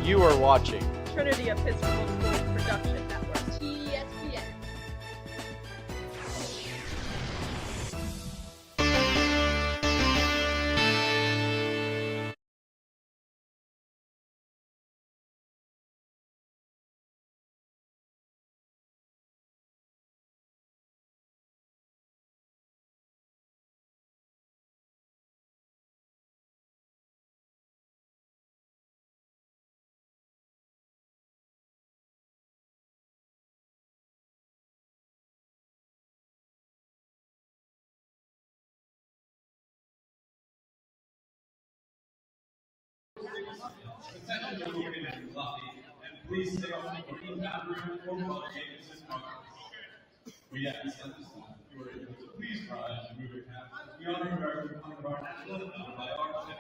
You are watching Trinity Episcopal School Production Network. TESPN. Attention to women and coffee, and please stay off the bathroom or while James's conference. We ask at this time you are able to please rise and move your hat as we honor you with one of our national anthem by our family.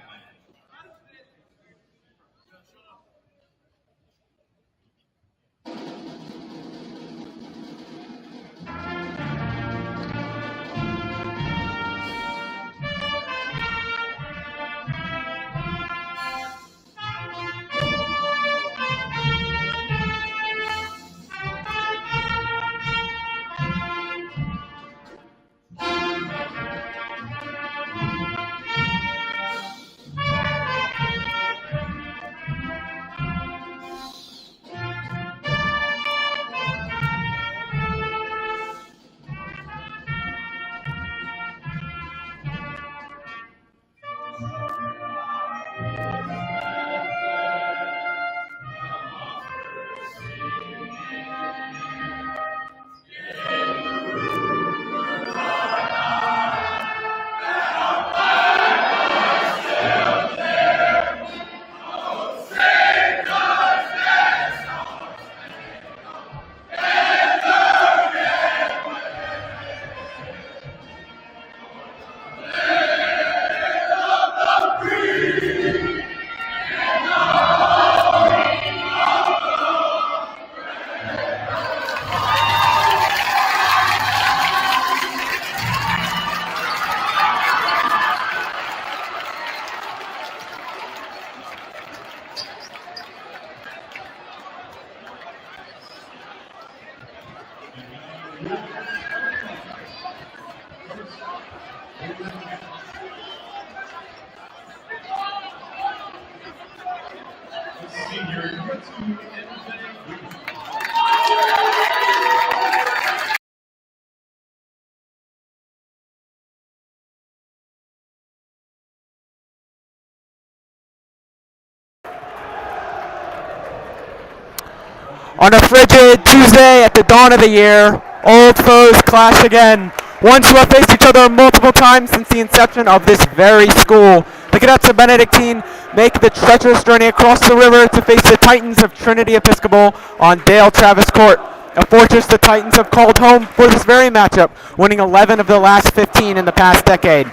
On a frigid Tuesday at the dawn of the year, old foes clash again. Ones who have faced each other multiple times since the inception of this very school. The cadets of Benedictine make the treacherous journey across the river to face the Titans of Trinity Episcopal on Dale Travis Court, a fortress the Titans have called home for this very matchup, winning 11 of the last 15 in the past decade.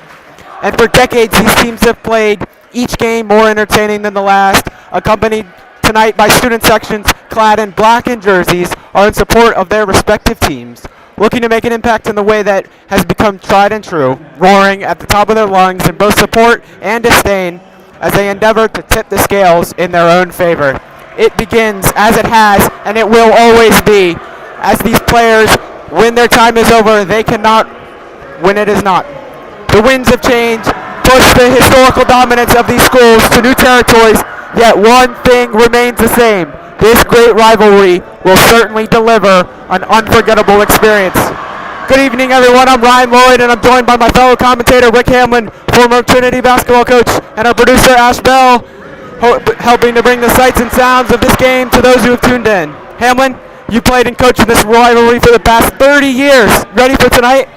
And for decades, these teams have played each game more entertaining than the last, accompanied tonight by student sections clad in blackened jerseys are in support of their respective teams, looking to make an impact in the way that has become tried and true, roaring at the top of their lungs in both support and disdain as they endeavor to tip the scales in their own favor. It begins, as it has, and it will always be, as these players, when their time is over, they cannot when it is not. The winds of change push the historical dominance of these schools to new territories, yet one thing remains the same. This great rivalry will certainly deliver an unforgettable experience. Good evening, everyone. I'm Ryan Lloyd, and I'm joined by my fellow commentator, Rick Hamlin, former Trinity basketball coach, and our producer, Ash Bell, helping to bring the sights and sounds of this game to those who have tuned in. Hamlin, you played and coached in this rivalry for the past 30 years. Ready for tonight?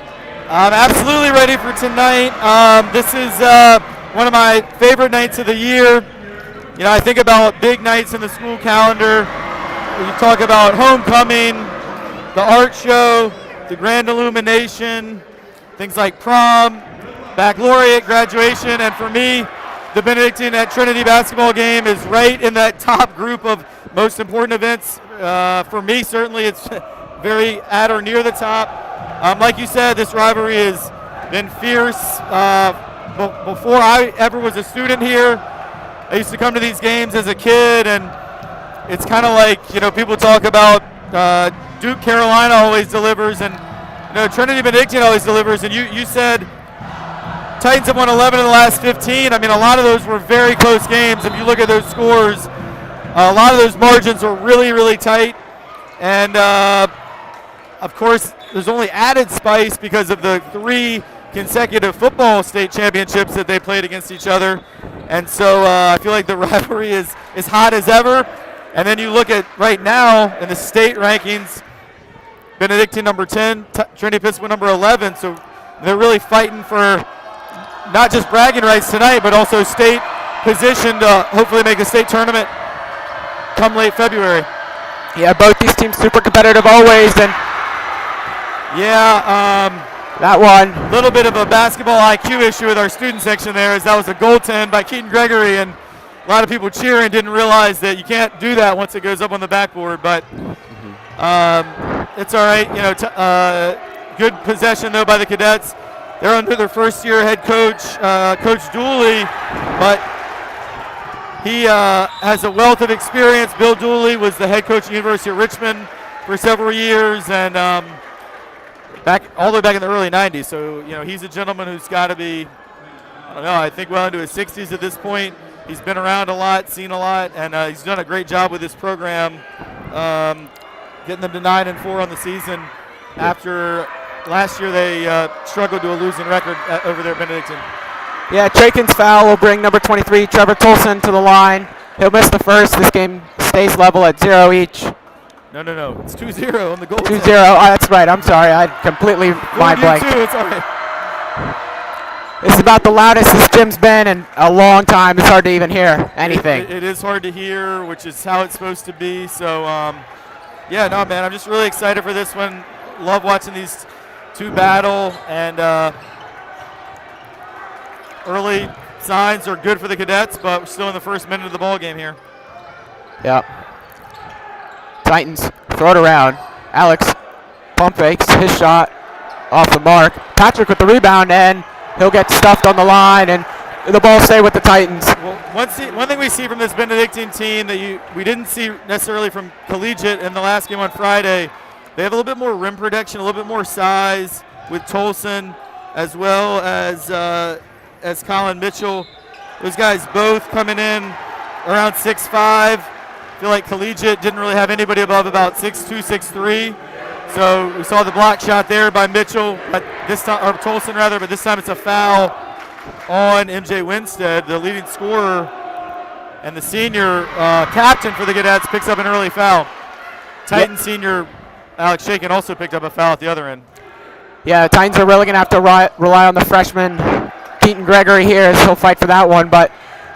I'm absolutely ready for tonight. This is one of my favorite nights of the year. You know, I think about big nights in the school calendar. You talk about homecoming, the art show, the grand illumination, things like prom, baccalaureate, graduation, and for me, the Benedictine at Trinity basketball game is right in that top group of most important events. For me, certainly, it's very at or near the top. Like you said, this rivalry has been fierce. Before I ever was a student here, I used to come to these games as a kid, and it's kind of like, people talk about Duke Carolina always delivers, and Trinity Benedictine always delivers, and you said Titans have won 11 of the last 15. I mean, a lot of those were very close games. If you look at those scores, a lot of those margins were really, really tight. And, of course, there's only added spice because of the 3 consecutive football state championships that they played against each other. And so I feel like the rivalry is as hot as ever. And then you look at right now in the state rankings, Benedictine number 10, Trinity Episcopal number 11. So they're really fighting for not just bragging rights tonight, but also state position to hopefully make a state tournament come late February. Yeah, both these teams super competitive always, and that one. A little bit of a basketball IQ issue with our student section there, as that was a goaltend by Keaton Gregory, and a lot of people cheering didn't realize that you can't do that once it goes up on the backboard, but it's all right. Good possession, though, by the Cadets. They're under their first-year head coach, Coach Dooley, but he has a wealth of experience. Bill Dooley was the head coach at the University of Richmond for several years, and all the way back in the early 90s. So, he's a gentleman who's got to be, I think well into his 60s at this point. He's been around a lot, seen a lot, and he's done a great job with this program, getting them to 9-4 on the season after last year they struggled to a losing record over there at Benedictine. Yeah, Traken's foul will bring number 23, Trevor Tolson, to the line. He'll miss the first. This game stays level at 0 each. No. It's 2-0 on the goal. 2-0. Oh, that's right. I'm sorry. I completely mind blanked. It's all right. This is about the loudest this gym's been in a long time. It's hard to even hear anything. It is hard to hear, which is how it's supposed to be. So, man, I'm just really excited for this one. Love watching these two battle, and early signs are good for the Cadets, but we're still in the first minute of the ball game here. Yep. Titans throw it around. Alex pump fakes his shot off the mark. Patrick with the rebound, and he'll get stuffed on the line, and the ball stay with the Titans. Well, one thing we see from this Benedictine team that we didn't see necessarily from Collegiate in the last game on Friday, they have a little bit more rim protection, a little bit more size with Tolson, as well as Colin Mitchell. Those guys both coming in around 6'5". I feel like Collegiate didn't really have anybody above about 6'2", 6'3". So we saw the block shot there by Mitchell, but this time, or Tolson rather, but this time it's a foul on MJ Winstead, the leading scorer, and the senior captain for the Cadets picks up an early foul. Titan senior Alex Shakin also picked up a foul at the other end. Yeah, the Titans are really going to have to rely on the freshman Keaton Gregory here, as he'll fight for that one, but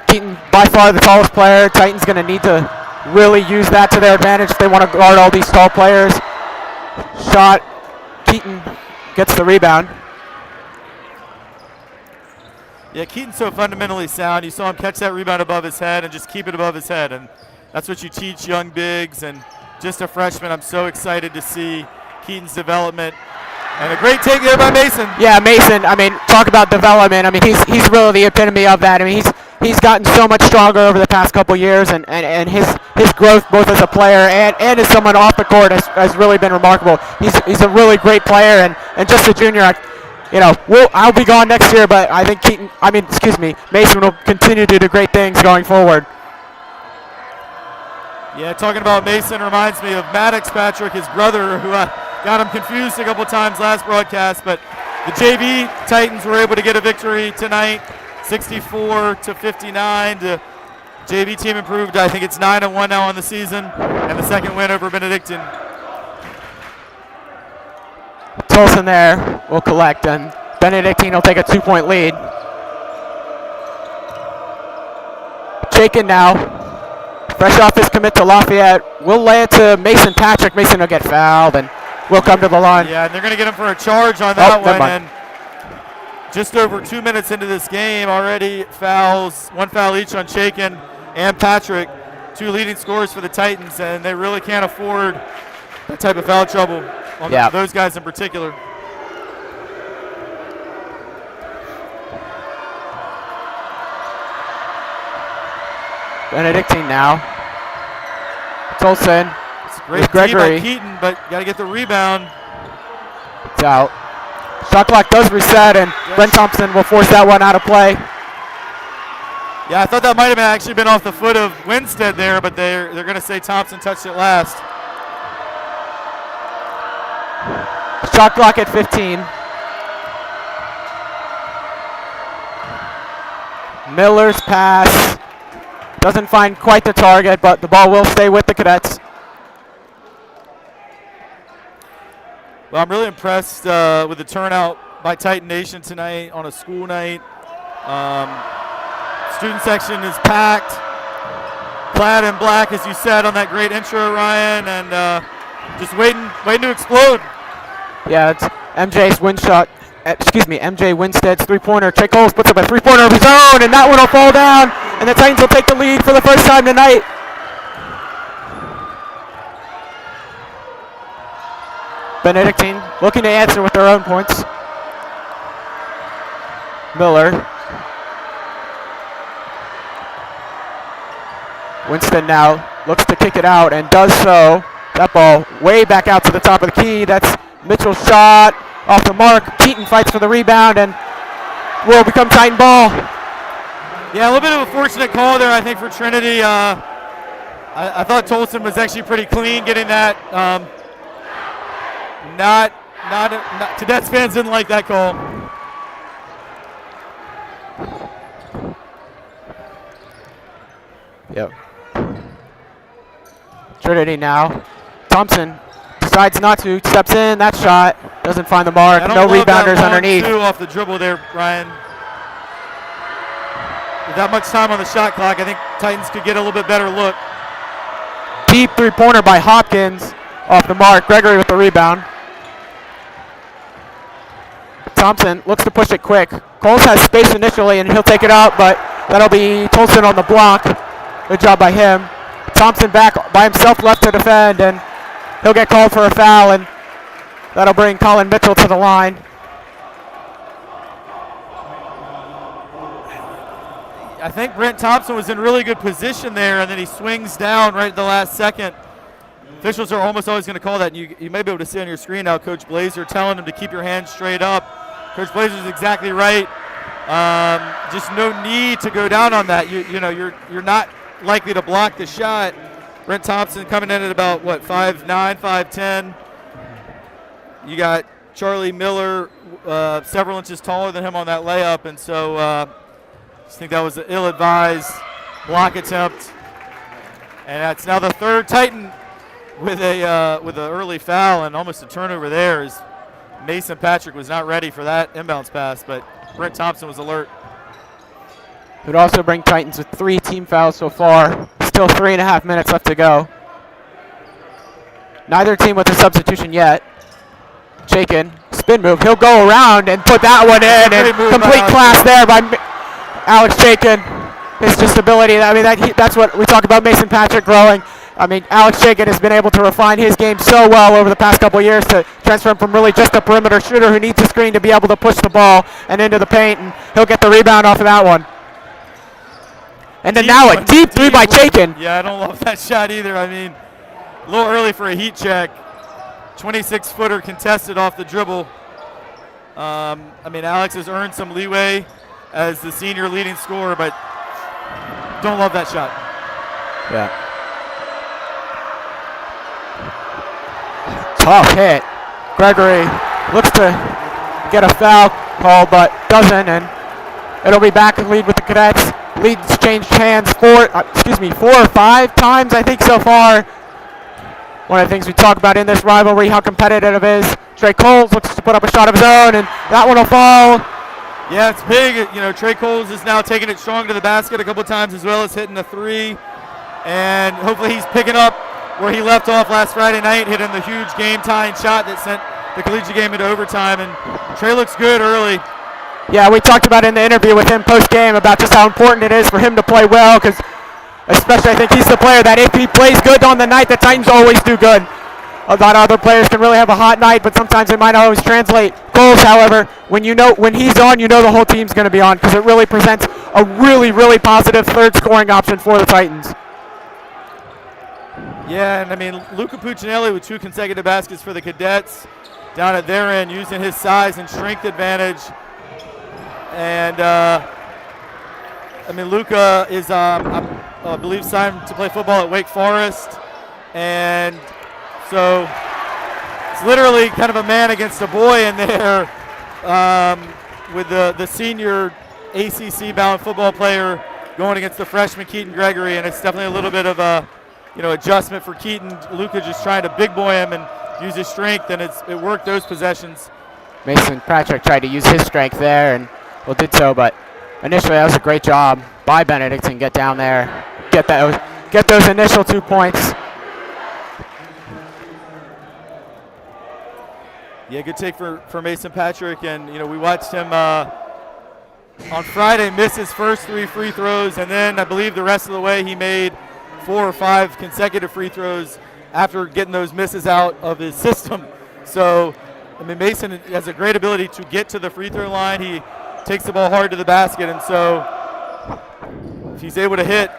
Keaton, by far the tallest player. Titans going to need to really use that to their advantage if they want to guard all these tall players. Shot, Keaton gets the rebound. Yeah, Keaton's so fundamentally sound. You saw him catch that rebound above his head and just keep it above his head, and that's what you teach young bigs, and just a freshman. I'm so excited to see Keaton's development. And a great take there by Mason. Yeah, Mason, I mean, talk about development. I mean, he's really the epitome of that. I mean, he's gotten so much stronger over the past couple years, and his growth both as a player and as someone off the court has really been remarkable. He's a really great player, and just a junior. I'll be gone next year, but I think Mason will continue to do great things going forward. Yeah, talking about Mason reminds me of Maddox Patrick, his brother, who got him confused a couple times last broadcast. But the JV Titans were able to get a victory tonight, 64-59. The JV team improved. I think it's 9-1 now on the season, and the second win over Benedictine. Tolson there will collect, and Benedictine will take a 2-point lead. Shakin now, fresh off his commit to Lafayette, will lay it to Mason Patrick. Mason will get fouled, and will come to the line. Yeah, and they're going to get him for a charge on that one. And just over 2 minutes into this game, already fouls, one foul each on Shakin and Patrick, two leading scorers for the Titans, and they really can't afford that type of foul trouble on those guys in particular. Benedictine now Tolson It's a with great D Gregory. by Keaton, but got to get the rebound. It's out. Shot clock does reset, and Brent Thompson will force that one out of play. Yeah, I thought that might have actually been off the foot of Winstead there, but they're going to say Thompson touched it last. Shot clock at 15. Miller's pass doesn't find quite the target, but the ball will stay with the Cadets. Well, I'm really impressed with the turnout by Titan Nation tonight on a school night. Student section is packed, clad in black, as you said on that great intro, Ryan, and just waiting to explode. Yeah, it's MJ Winstead's three-pointer. Trey Coles puts up a three-pointer of his own, and that one will fall down, and the Titans will take the lead for the first time tonight. Benedictine looking to answer with their own points. Miller. Winston now looks to kick it out and does so. That ball way back out to the top of the key. That's Mitchell's shot off the mark. Keaton fights for the rebound and will become Titan ball. Yeah, a little bit of a fortunate call there, I think, for Trinity. I thought Tolson was actually pretty clean getting that. Cadets fans didn't like that call. Yep. Trinity now. Thompson decides not to, steps in, that shot doesn't find the mark. No rebounders underneath. Two off the dribble there, Ryan. With that much time on the shot clock, I think Titans could get a little bit better look. Deep three-pointer by Hopkins off the mark. Gregory with the rebound. Thompson looks to push it quick. Coles has space initially and he'll take it out, but that'll be Tolson on the block. Good job by him. Thompson back by himself left to defend, and he'll get called for a foul, and that'll bring Colin Mitchell to the line. I think Brent Thompson was in really good position there, and then he swings down right at the last second. Officials are almost always going to call that. You may be able to see on your screen now Coach Blazer telling him to keep your hands straight up. Coach Blazer is exactly right. Just no need to go down on that. You're not likely to block the shot. Brent Thompson coming in at about, 5'9", 5'10". You got Charlie Miller several inches taller than him on that layup, and so I think that was an ill-advised block attempt. And that's now the third Titan with an early foul and almost a turnover there, as Mason Patrick was not ready for that inbounds pass, but Brent Thompson was alert. It would also bring Titans with 3 team fouls so far. Still 3.5 minutes left to go. Neither team with a substitution yet. Chaikin, spin move. He'll go around and put that one in. And complete class there by Alex Chaikin. His just ability. I mean, that's what we talk about Mason Patrick growing. I mean, Alex Chaikin has been able to refine his game so well over the past couple of years to transform from really just a perimeter shooter who needs a screen to be able to push the ball and into the paint, and he'll get the rebound off of that one. And then now a deep three by Chaikin. Yeah, I don't love that shot either. I mean, a little early for a heat check. 26-footer contested off the dribble. I mean, Alex has earned some leeway as the senior leading scorer, but don't love that shot. Yeah. Tough hit. Gregory looks to get a foul call, but doesn't, and it'll be back in lead with the Cadets. Lead's changed hands 4 or 5 times, I think, so far. One of the things we talk about in this rivalry, how competitive it is. Trey Coles looks to put up a shot of his own, and that one will fall. Yeah, it's big. Trey Coles is now taking it strong to the basket a couple times, as well as hitting a 3. And hopefully he's picking up where he left off last Friday night, hitting the huge game-tying shot that sent the collegiate game into overtime. And Trey looks good early. Yeah, we talked about in the interview with him post-game about just how important it is for him to play well, because especially I think he's the player that if he plays good on the night, the Titans always do good. A lot of other players can really have a hot night, but sometimes it might not always translate. Coles, however, when he's on, the whole team's going to be on, because it really presents a really, really positive third scoring option for the Titans. Yeah, and I mean, Luca Puccinelli with 2 consecutive baskets for the Cadets down at their end, using his size and strength advantage. And, I mean, Luca is, I believe, signed to play football at Wake Forest. And so it's literally kind of a man against a boy in there with the senior ACC-bound football player going against the freshman Keaton Gregory. And it's definitely a little bit of a adjustment for Keaton. Luca just trying to big boy him and use his strength, and it worked those possessions. Mason Patrick tried to use his strength there and did so, but initially that was a great job by Benedictine. Get down there, get those initial 2 points. Yeah, good take for Mason Patrick, and we watched him on Friday miss his first 3 free throws, and then I believe the rest of the way he made 4 or 5 consecutive free throws after getting those misses out of his system. So, I mean, Mason has a great ability to get to the free throw line. He takes the ball hard to the basket, and so if he's able to hit,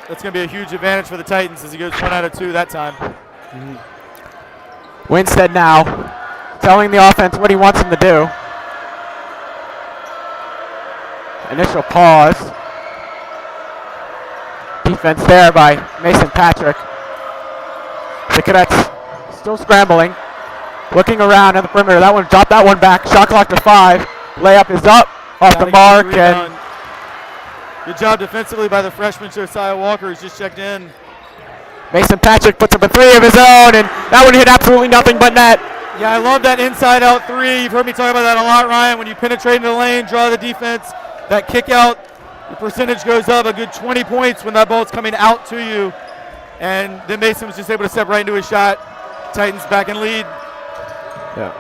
that's going to be a huge advantage for the Titans as he goes 1 out of 2 that time. Winstead now telling the offense what he wants them to do. Initial pause. Defense there by Mason Patrick. The Cadets still scrambling, looking around at the perimeter. That one dropped that one back. Shot clock to 5. Layup is up off the mark, and good job defensively by the freshman Josiah Walker, who's just checked in. Mason Patrick puts up a 3 of his own, and that one hit absolutely nothing but net. Yeah, I love that inside-out 3. You've heard me talk about that a lot, Ryan. When you penetrate into the lane, draw the defense, that kick out, the percentage goes up a good 20 points when that ball's coming out to you. And then Mason was just able to step right into his shot. Titans back in lead. Yeah.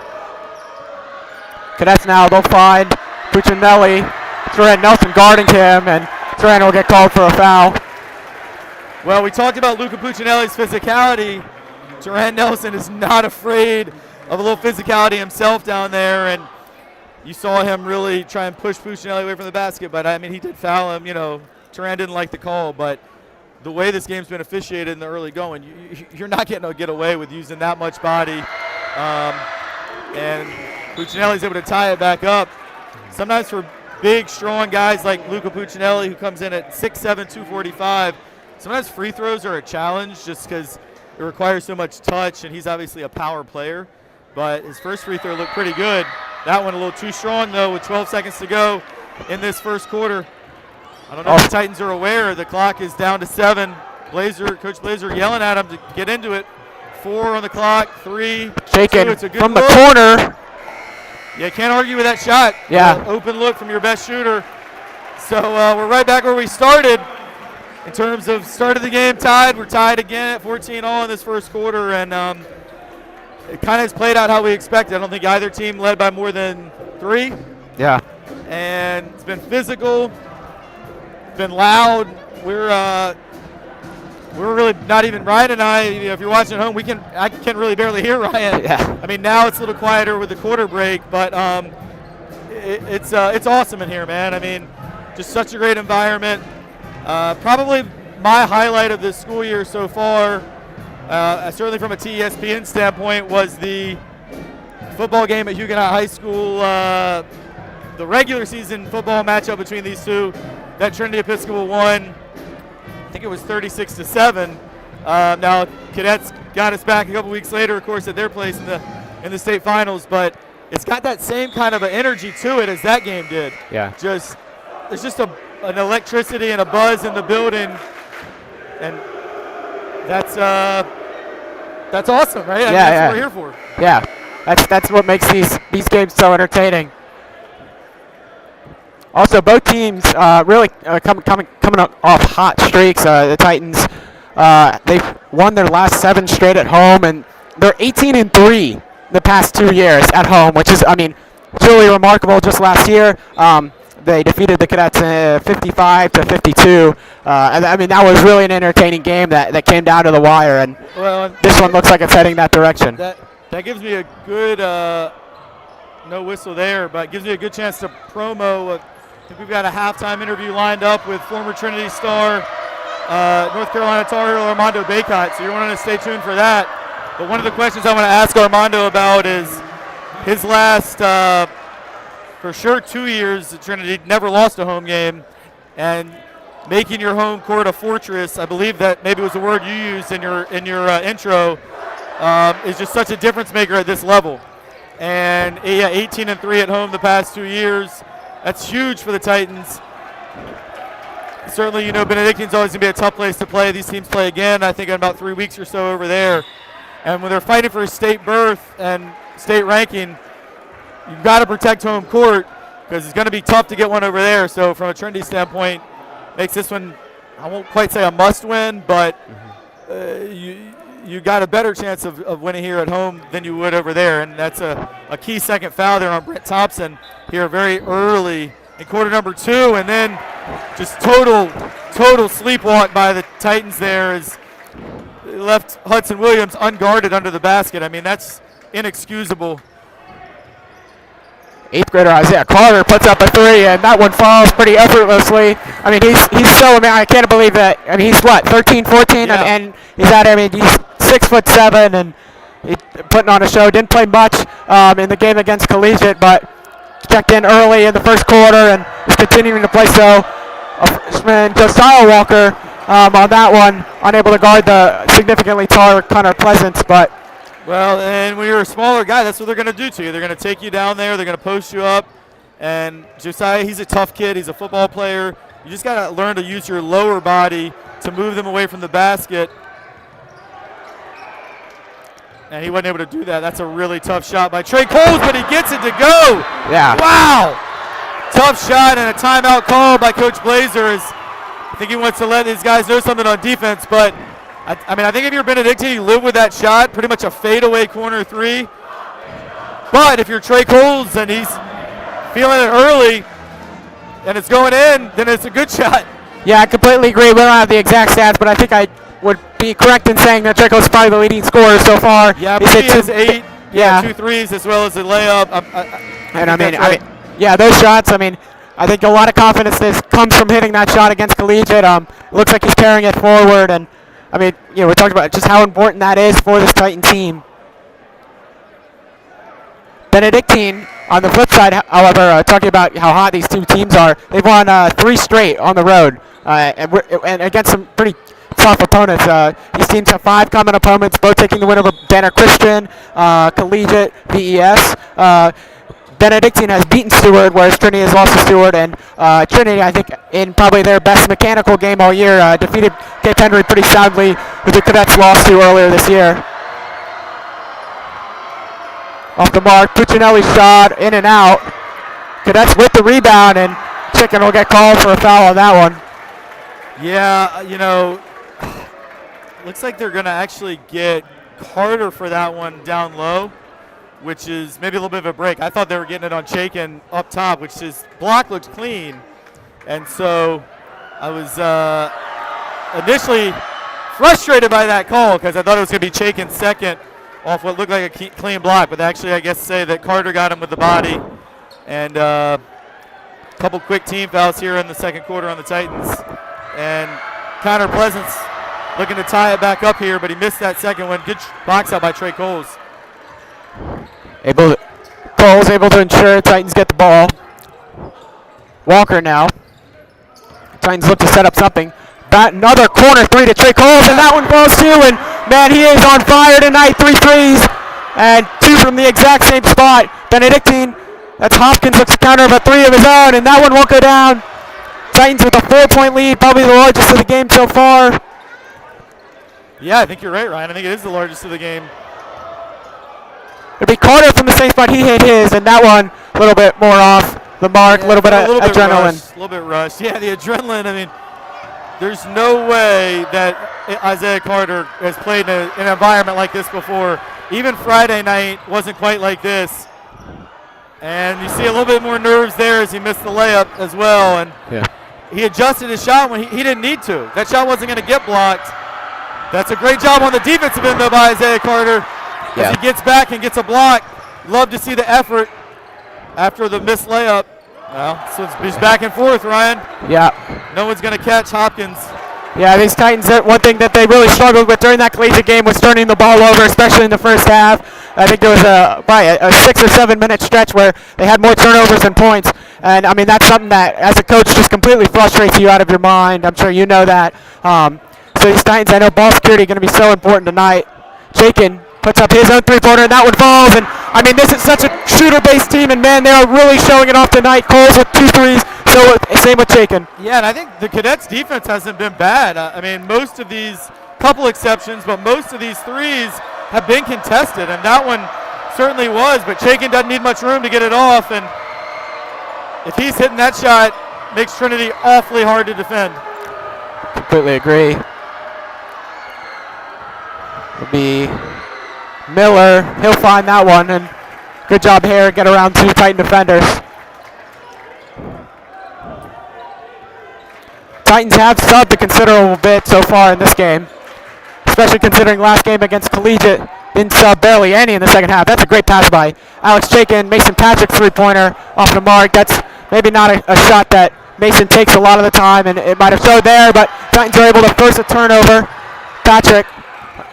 Cadets now, they'll find Puccinelli. Teran Nelson guarding him, and Teran will get called for a foul. Well, we talked about Luca Puccinelli's physicality. Teran Nelson is not afraid of a little physicality himself down there, and you saw him really try and push Puccinelli away from the basket, but I mean, he did foul him. Teran didn't like the call, but the way this game's been officiated in the early going, you're not getting to get away with using that much body. And Puccinelli's able to tie it back up. Sometimes for big, strong guys like Luca Puccinelli, who comes in at 6'7", 245, sometimes free throws are a challenge just because it requires so much touch, and he's obviously a power player. But his first free throw looked pretty good. That one a little too strong, though, with 12 seconds to go in this first quarter. I don't know if the Titans are aware. The clock is down to 7. Coach Blazer yelling at him to get into it. 4 on the clock, 3. Shaken it's a good from look. the corner. Yeah, can't argue with that shot. Yeah. Open look from your best shooter. So we're right back where we started. In terms of start of the game, tied. We're tied again at 14-all in this first quarter, and it kind of has played out how we expected. I don't think either team led by more than 3. Yeah. And it's been physical, been loud. We're really not even, Ryan and I, if you're watching at home, I can really barely hear Ryan. Yeah. I mean, now it's a little quieter with the quarter break, but it's awesome in here, man. I mean, just such a great environment. Probably my highlight of this school year so far, certainly from a TESPN standpoint, was the football game at Huguenot High School, the regular season football matchup between these two that Trinity Episcopal won. I think it was 36-7. Now Cadets got us back a couple weeks later, of course, at their place in the state finals, but it's got that same kind of an energy to it as that game did. Yeah. There's just an electricity and a buzz in the building, and that's awesome, right? I mean, that's what we're here for. Yeah, that's what makes these games so entertaining. Also, both teams really coming off hot streaks. The Titans, they've won their last 7 straight at home, and they're 18-3 the past 2 years at home, which is, I mean, truly remarkable. Just last year, they defeated the Cadets 55-52. And I mean, that was really an entertaining game that came down to the wire, and this one looks like it's heading that direction. That gives me a good no whistle there, but gives me a good chance to promo. I think we've got a halftime interview lined up with former Trinity star North Carolina Tar Heel Armando Bacot, so you're wanting to stay tuned for that. But one of the questions I want to ask Armando about is his last, for sure, 2 years at Trinity, never lost a home game, and making your home court a fortress. I believe that maybe was the word you used in your intro. Is just such a difference maker at this level. And 18-3 at home the past 2 years. That's huge for the Titans. Certainly, Benedictine's always going to be a tough place to play. These teams play again, I think, in about 3 weeks or so over there. And when they're fighting for a state berth and state ranking, you've got to protect home court because it's going to be tough to get one over there. So from a Trinity standpoint, makes this one, I won't quite say a must win, but you got a better chance of winning here at home than you would over there. And that's a key second foul there on Brent Thompson here very early in quarter number 2. And then just total sleepwalk by the Titans there as they left Hudson Williams unguarded under the basket. I mean, that's inexcusable. 8th grader Isaiah Carter puts up a 3, and that one falls pretty effortlessly. I mean, I can't believe that. I mean, he's what, 13, 14, Yeah. and he's he's 6'7", and he's putting on a show. Didn't play much in the game against Collegiate, but checked in early in the first quarter and is continuing to play so. A freshman, Josiah Walker, on that one, unable to guard the significantly taller Connor Pleasance, but well, and when you're a smaller guy, that's what they're going to do to you. They're going to take you down there. They're going to post you up. And Josiah, he's a tough kid. He's a football player. You just got to learn to use your lower body to move them away from the basket. And he wasn't able to do that. That's a really tough shot by Trey Coles, but he gets it to go. Yeah. Wow. Tough shot and a timeout call by Coach Blazer. I think he wants to let these guys know something on defense, but I think if you're Benedictine, you live with that shot, pretty much a fadeaway corner 3. But if you're Trey Coles and he's feeling it early and it's going in, then it's a good shot. yeah, I completely agree. We don't have the exact stats, but I think I would be correct in saying that Trey Coles is probably the leading scorer so far. Yeah, He's he hit has 2 8, yeah. 2 threes as well as a layup. Yeah, those shots, I think a lot of confidence comes from hitting that shot against Collegiate. It looks like he's carrying it forward, and we talked about just how important that is for this Titan team. Benedictine, on the flip side, however, talking about how hot these two teams are, they've won 3 straight on the road, and against some pretty tough opponents. These teams have 5 common opponents, both taking the win over Banner Christian, Collegiate, VES. Benedictine has beaten Stewart, whereas Trinity has lost to Stewart, and Trinity, I think, in probably their best mechanical game all year, defeated Cape Henry pretty soundly, who the Cadets lost to earlier this year. Off the mark, Puccinelli shot, in and out. Cadets with the rebound, and Chicken will get called for a foul on that one. Yeah, looks like they're going to actually get Carter for that one down low, which is maybe a little bit of a break. I thought they were getting it on Chaikin up top, which his block looked clean. And so I was initially frustrated by that call because I thought it was going to be Chaikin's second off what looked like a clean block. But actually, I guess say that Carter got him with the body. And a couple quick team fouls here in the second quarter on the Titans. And Connor Pleasance looking to tie it back up here, but he missed that second one. Good box out by Trey Coles. Coles able to ensure Titans get the ball. Walker now. Titans look to set up something. Another corner 3 to Trey Coles, and that one falls too. And man, he is on fire tonight. 3 threes and 2 from the exact same spot. Benedictine, that's Hopkins, looks to counter with a 3 of his own, and that one won't go down. Titans with a 4-point lead, probably the largest of the game so far. Yeah, I think you're right, Ryan. I think it is the largest of the game. It'll be Carter from the same spot. He hit his, and that one a little bit more off the mark, a little bit of adrenaline. A little bit rushed. Yeah, the adrenaline. There's no way that Isaiah Carter has played in an environment like this before. Even Friday night wasn't quite like this. And you see a little bit more nerves there as he missed the layup as well. And he adjusted his shot when he didn't need to. That shot wasn't going to get blocked. That's a great job on the defensive end, though, by Isaiah Carter. As he gets back and gets a block. Love to see the effort after the missed layup. Well, so it's back and forth, Ryan. Yeah. No one's going to catch Hopkins. Yeah, these Titans, one thing that they really struggled with during that collegiate game was turning the ball over, especially in the first half. I think there was probably a 6 or 7 minute stretch where they had more turnovers than points. And, I mean, that's something that, as a coach, just completely frustrates you out of your mind. I'm sure you know that. So these Titans, I know ball security going to be so important tonight. Jakin puts up his own three-pointer, and that one falls. And, I mean, this is such a shooter-based team, and, man, they are really showing it off tonight. Coles with 2 threes. So same with Jakin. Yeah, and I think the Cadets' defense hasn't been bad. I mean, most of these, couple exceptions, but most of these threes have been contested, and that one certainly was. But Jakin doesn't need much room to get it off, and if he's hitting that shot, makes Trinity awfully hard to defend. Completely agree. It'll be Miller. He'll find that one, and good job here. Get around 2 Titan defenders. Titans have subbed a considerable bit so far in this game, especially considering last game against Collegiate didn't sub barely any in the second half. That's a great pass by Alex Jakin. Mason Patrick's three-pointer off the mark. That's maybe not a shot that Mason takes a lot of the time, and it might have showed there, but Titans are able to force a turnover. Patrick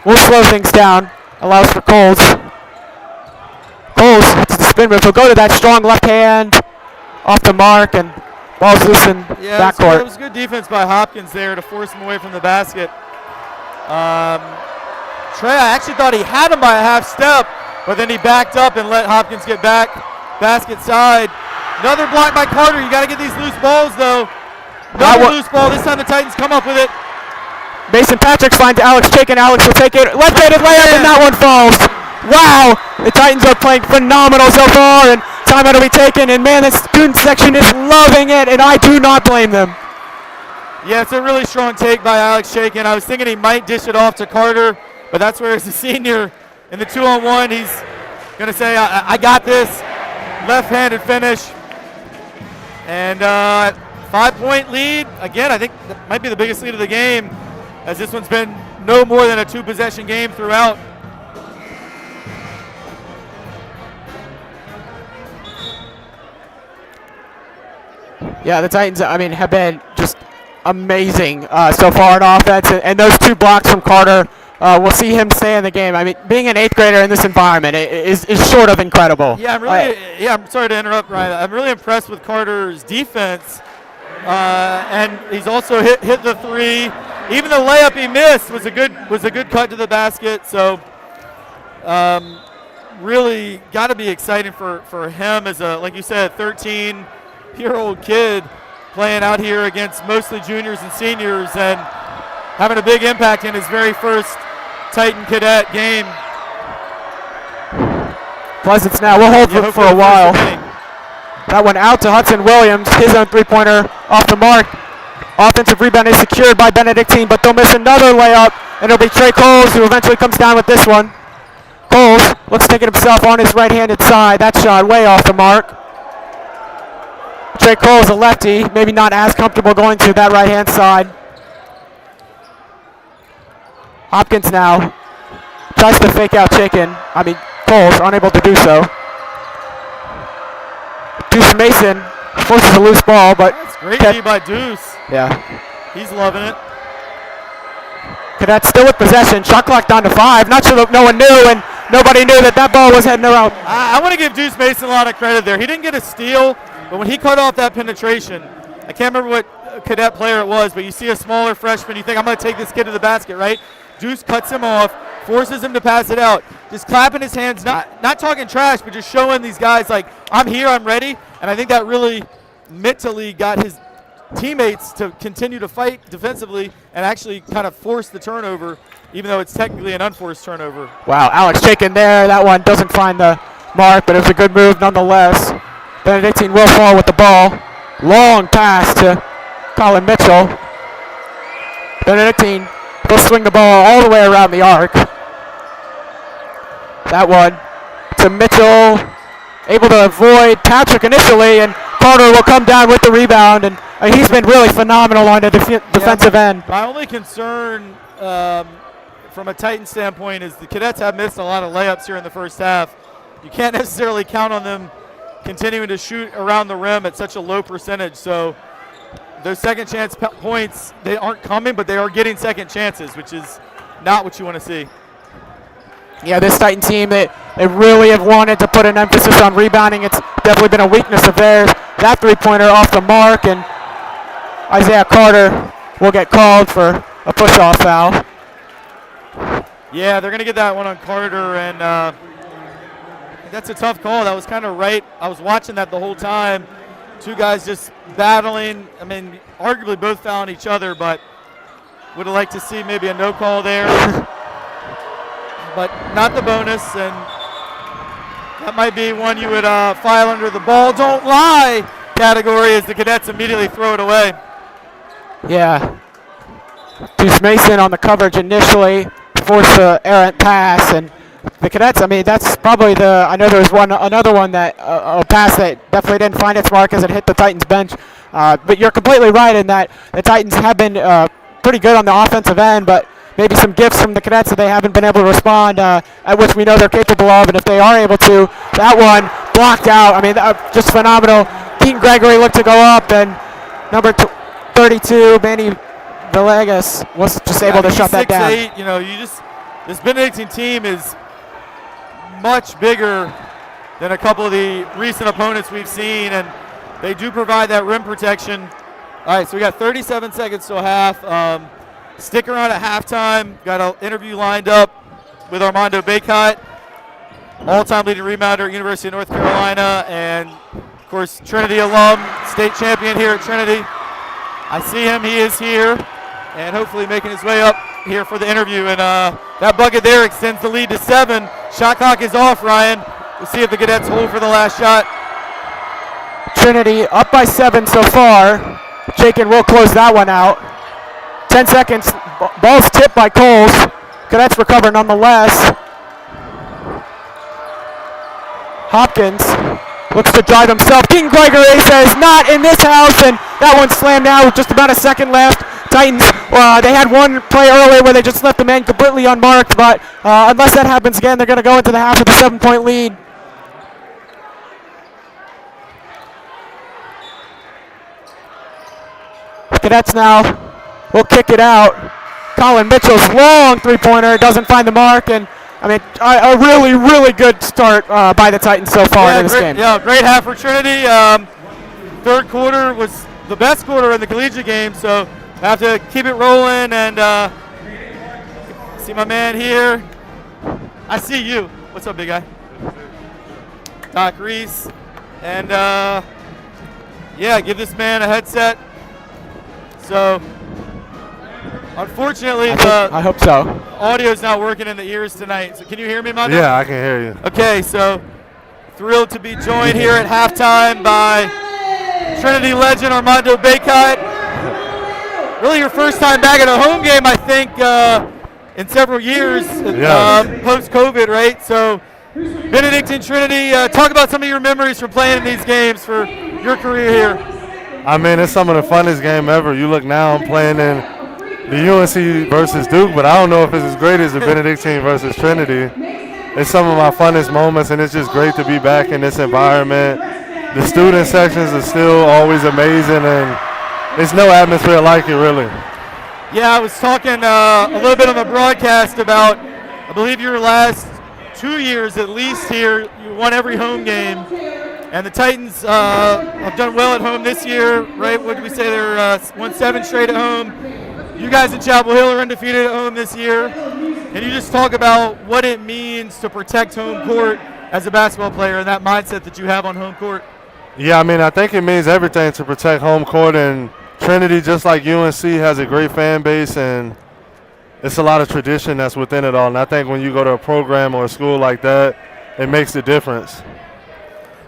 will slow things down, allows for Coles. Coles, it's the spin move. He'll go to that strong left hand off the mark, and ball's loose in backcourt. It was good defense by Hopkins there to force him away from the basket. Trey, I actually thought he had him by a half step, but then he backed up and let Hopkins get back. Basket side. Another block by Carter. You got to get these loose balls, though. Another loose ball. This time the Titans come up with it. Mason Patrick finds Alex Jakin. Alex will take it. Left-handed layup, and that one falls. Wow. The Titans are playing phenomenal so far, and timeout will be taken. And, man, the student section is loving it, and I do not blame them. Yeah, it's a really strong take by Alex Jakin. I was thinking he might dish it off to Carter, but that's where, as a senior in the 2-on-1, he's going to say, I got this. Left-handed finish. And 5-point lead. Again, I think that might be the biggest lead of the game, as this one's been no more than a 2-possession game throughout. Yeah, the Titans, I mean, have been just amazing so far in offense, and those 2 blocks from Carter, we'll see him stay in the game. I mean, being an 8th grader in this environment is short of incredible. Yeah, I'm sorry to interrupt, Ryan. I'm really impressed with Carter's defense, and he's also hit the 3. Even the layup he missed was a good cut to the basket. So, really got to be exciting for him as a, like you said, 13-year-old kid playing out here against mostly juniors and seniors and having a big impact in his very first Titan Cadet game. Pleasance now. We'll hold for a while. That one out to Hudson Williams. His own three-pointer off the mark. Offensive rebound is secured by Benedictine, but they'll miss another layup, and it'll be Trey Coles who eventually comes down with this one. Coles looks to take it himself on his right-handed side. That shot way off the mark. Trey Coles, a lefty, maybe not as comfortable going to that right-hand side. Hopkins now tries to fake out Coles, unable to do so. Deuce Mason forces a loose ball, but that's great D by Deuce. Yeah. He's loving it. Cadets still with possession. Shot clock down to 5. Not sure that no one knew, and nobody knew that ball was heading around. I want to give Deuce Mason a lot of credit there. He didn't get a steal, but when he cut off that penetration, I can't remember what cadet player it was, but you see a smaller freshman, you think, I'm going to take this kid to the basket, right? Deuce cuts him off, forces him to pass it out, just clapping his hands, not talking trash, but just showing these guys, like, I'm here, I'm ready. And I think that really mentally got his teammates to continue to fight defensively and actually kind of force the turnover, even though it's technically an unforced turnover. Wow, Alex Jakin there. That one doesn't find the mark, but it was a good move nonetheless. Benedictine will fall with the ball. Long pass to Colin Mitchell. Benedictine will swing the ball all the way around the arc. That one to Mitchell, able to avoid Patrick initially, and Carter will come down with the rebound, and he's been really phenomenal on the defensive end. My only concern from a Titan standpoint is the Cadets have missed a lot of layups here in the first half. You can't necessarily count on them continuing to shoot around the rim at such a low percentage. So those second chance points, they aren't coming, but they are getting second chances, which is not what you want to see. Yeah, this Titan team, they really have wanted to put an emphasis on rebounding. It's definitely been a weakness of theirs. That three-pointer off the mark, and Isaiah Carter will get called for a push-off foul. Yeah, they're going to get that one on Carter, and that's a tough call. That was kind of right. I was watching that the whole time. Two guys just battling. I mean, arguably both fouling each other, but would have liked to see maybe a no call there. But not the bonus, and that might be one you would file under the ball don't lie category as the Cadets immediately throw it away. Yeah. Deuce Mason on the coverage initially, forced the errant pass, and the Cadets, I mean, that's probably I know there was another one that, a pass that definitely didn't find its mark as it hit the Titans bench. But you're completely right in that the Titans have been pretty good on the offensive end, but maybe some gifts from the Cadets that they haven't been able to respond, at which we know they're capable of, and if they are able to, that one blocked out. I mean, just phenomenal. Keaton Gregory looked to go up, and number 32, Manny Villegas, was just able to shut that down. 6'8", you know, this Benedictine team is much bigger than a couple of the recent opponents we've seen, and they do provide that rim protection. All right, so we got 37 seconds till half. Stick around at halftime. Got an interview lined up with Armando Baycott, all-time leading rebounder at University of North Carolina, and of course Trinity alum, state champion here at Trinity. I see him. He is here, and hopefully making his way up here for the interview. And that bucket there extends the lead to 7. Shot clock is off, Ryan. We'll see if the Cadets hold for the last shot. Trinity up by 7 so far. Jakin will close that one out. 10 seconds. Ball's tipped by Coles. Cadets recover nonetheless. Hopkins looks to drive himself. Keaton Gregory says not in this house, and that one slammed out with just about a second left. Titans, they had one play earlier where they just left the man completely unmarked, but unless that happens again, they're going to go into the half with a 7-point lead. Cadets now will kick it out. Colin Mitchell's long three-pointer doesn't find the mark, and I mean, a really, really good start by the Titans so far in this game. Yeah, great half for Trinity. Third quarter was the best quarter in the collegiate game, so have to keep it rolling. And see my man here. I see you. What's up, big guy? Doc Reese. And yeah, give this man a headset. So unfortunately, I hope so. Audio's not working in the ears tonight. So can you hear me, Mondo? Yeah, I can hear you. Okay, so thrilled to be joined here at halftime by Trinity legend Armando Baycott. Really your first time back at a home game, I think, in several years, post-COVID, right? So Benedictine Trinity, talk about some of your memories from playing in these games for your career here. I mean, it's some of the funnest game ever. You look now, I'm playing in the UNC versus Duke, but I don't know if it's as great as the Benedictine versus Trinity. It's some of my funnest moments, and it's just great to be back in this environment. The student sections are still always amazing, and there's no atmosphere like it, really. Yeah, I was talking a little bit on the broadcast about, I believe your last 2 years at least here, you won every home game. And the Titans have done well at home this year, right? What did we say? They're won 7 straight at home. You guys in Chapel Hill are undefeated at home this year. Can you just talk about what it means to protect home court as a basketball player and that mindset that you have on home court? Yeah, I mean, I think it means everything to protect home court, and Trinity, just like UNC, has a great fan base, and it's a lot of tradition that's within it all. And I think when you go to a program or a school like that, it makes a difference.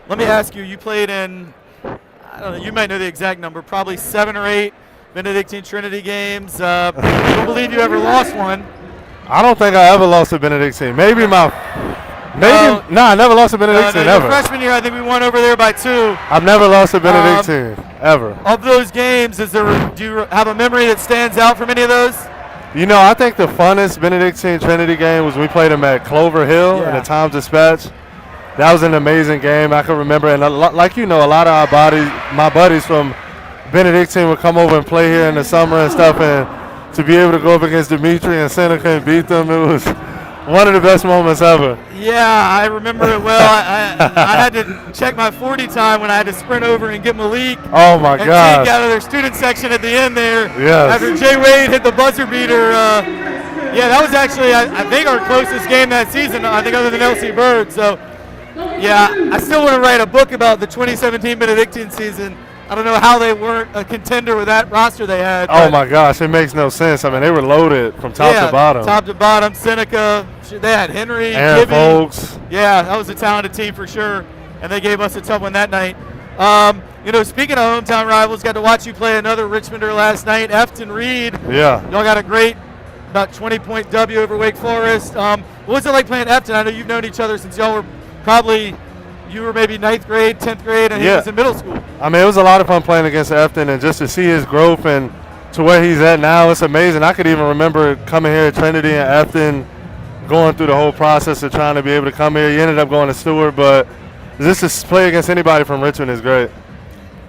Let me ask you, you played in, I don't know, you might know the exact number, probably 7 or 8 Benedictine Trinity games. I don't believe you ever lost one. I don't think I ever lost to Benedictine. I never lost to Benedictine, ever. Freshman year, I think we won over there by 2. I've never lost to Benedictine, ever. Of those games, do you have a memory that stands out from any of those? You know, I think the funnest Benedictine Trinity game was when we played them at Clover Hill in the Times Dispatch. That was an amazing game. I can remember, and like you know, a lot of my buddies from Benedictine would come over and play here in the summer and stuff, and to be able to go up against Dimitri and Seneca and beat them, it was one of the best moments ever. Yeah, I remember it well. I had to check my 40 time when I had to sprint over and get Malik Oh my and God! take out of their student section at the end there. Yes. After Jay Wade hit the buzzer beater. Yeah, that was actually, I think, our closest game that season, I think, other than LC Bird. So, yeah, I still want to write a book about the 2017 Benedictine season. I don't know how they weren't a contender with that roster they had. Oh my gosh, it makes no sense. I mean, they were loaded from top to bottom. Top to bottom. Seneca, they had Henry, Aaron Gibby. Folks. Yeah, that was a talented team for sure, and they gave us a tough one that night. Speaking of hometown rivals, got to watch you play another Richmonder last night, Efton Reed. Yeah. Y'all got a great, about 20-point W over Wake Forest. What was it like playing Efton? I know you've known each other since y'all were probably, you were maybe 9th grade, 10th grade, and he was in middle school. I mean, it was a lot of fun playing against Efton, and just to see his growth and to where he's at now, it's amazing. I could even remember coming here at Trinity and Efton, going through the whole process of trying to be able to come here. He ended up going to Stewart, but just to play against anybody from Richmond is great.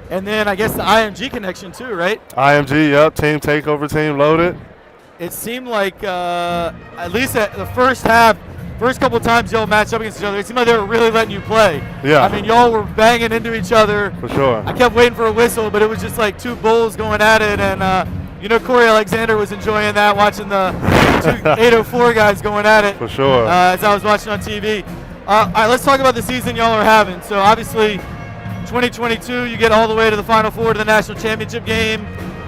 And then I guess the IMG connection too, right? IMG, yep, team takeover, team loaded. It seemed like at least at the first half, first couple of times y'all matched up against each other, it seemed like they were really letting you play. Yeah. I mean, y'all were banging into each other. For sure. I kept waiting for a whistle, but it was just like two bulls going at it, and Corey Alexander was enjoying that, watching the two 804 guys going at it. For sure. As I was watching on TV. All right, let's talk about the season y'all are having. So obviously, 2022, you get all the way to the Final Four to the national championship game.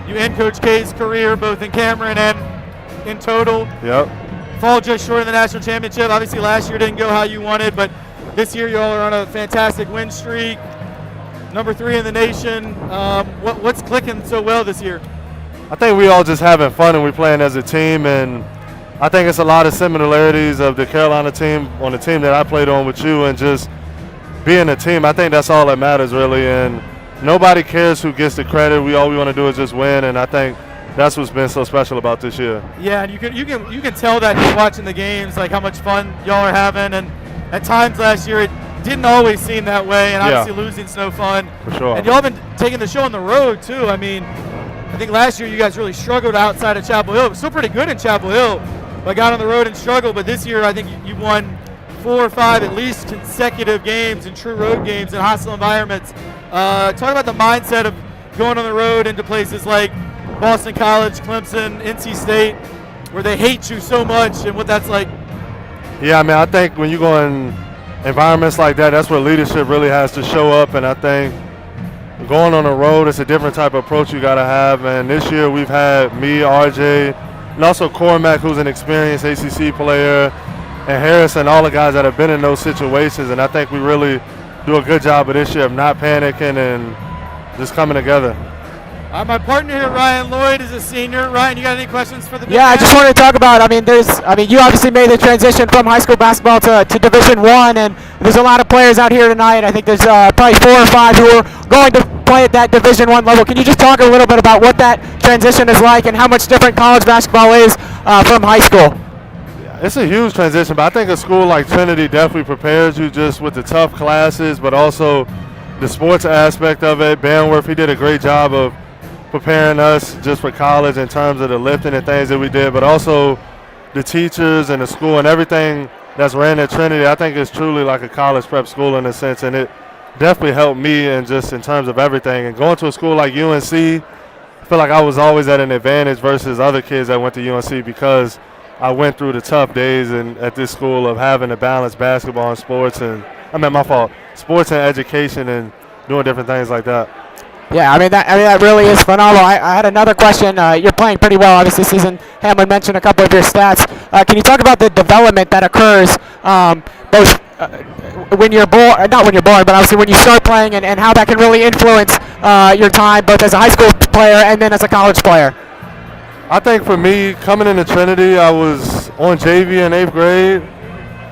You end Coach K's career both in Cameron and in total. Yep. Fall just short of the national championship. Obviously, last year didn't go how you wanted, but this year y'all are on a fantastic win streak. Number 3 in the nation. What's clicking so well this year? I think we all just having fun and we playing as a team, and I think it's a lot of similarities of the Carolina team on the team that I played on with you, and just being a team. I think that's all that matters really, and nobody cares who gets the credit. All we want to do is just win, and I think that's what's been so special about this year. Yeah, and you can tell that just watching the games, like how much fun y'all are having, and at times last year it didn't always seem that way, and obviously losing's no fun. For sure. And y'all been taking the show on the road too. I mean, I think last year you guys really struggled outside of Chapel Hill. It was still pretty good in Chapel Hill, but got on the road and struggled. But this year I think you won 4 or 5 at least consecutive games and true road games in hostile environments. Talk about the mindset of going on the road into places like Boston College, Clemson, NC State, where they hate you so much, and what that's like. Yeah, I mean, I think when you go in environments like that, that's where leadership really has to show up, and I think going on the road, it's a different type of approach you got to have. And this year we've had me, RJ, and also Cormac, who's an experienced ACC player, and Harrison, all the guys that have been in those situations. And I think we really do a good job of this year of not panicking and just coming together. My partner here, Ryan Lloyd, is a senior. Ryan, you got any questions for the big Yeah, I man? just wanted to talk about. You obviously made the transition from high school basketball to Division I, and there's a lot of players out here tonight. I think there's probably 4 or 5 who are going to play at that Division I level. Can you just talk a little bit about what that transition is like and how much different college basketball is from high school? It's a huge transition, but I think a school like Trinity definitely prepares you just with the tough classes, but also the sports aspect of it. Banworth, he did a great job of preparing us just for college in terms of the lifting and things that we did, but also the teachers and the school and everything that's ran at Trinity. I think it's truly like a college prep school in a sense, and it definitely helped me in just in terms of everything. And going to a school like UNC, I feel like I was always at an advantage versus other kids that went to UNC because I went through the tough days and at this school of having to balance basketball and sports, and sports and education and doing different things like that. Yeah, that really is phenomenal. I had another question. You're playing pretty well, obviously. Season Hamlin mentioned a couple of your stats. Can you talk about the development that occurs both when you're born, not when you're born, but obviously when you start playing, and how that can really influence your time both as a high school player and then as a college player? I think for me, coming into Trinity, I was on JV in 8th grade,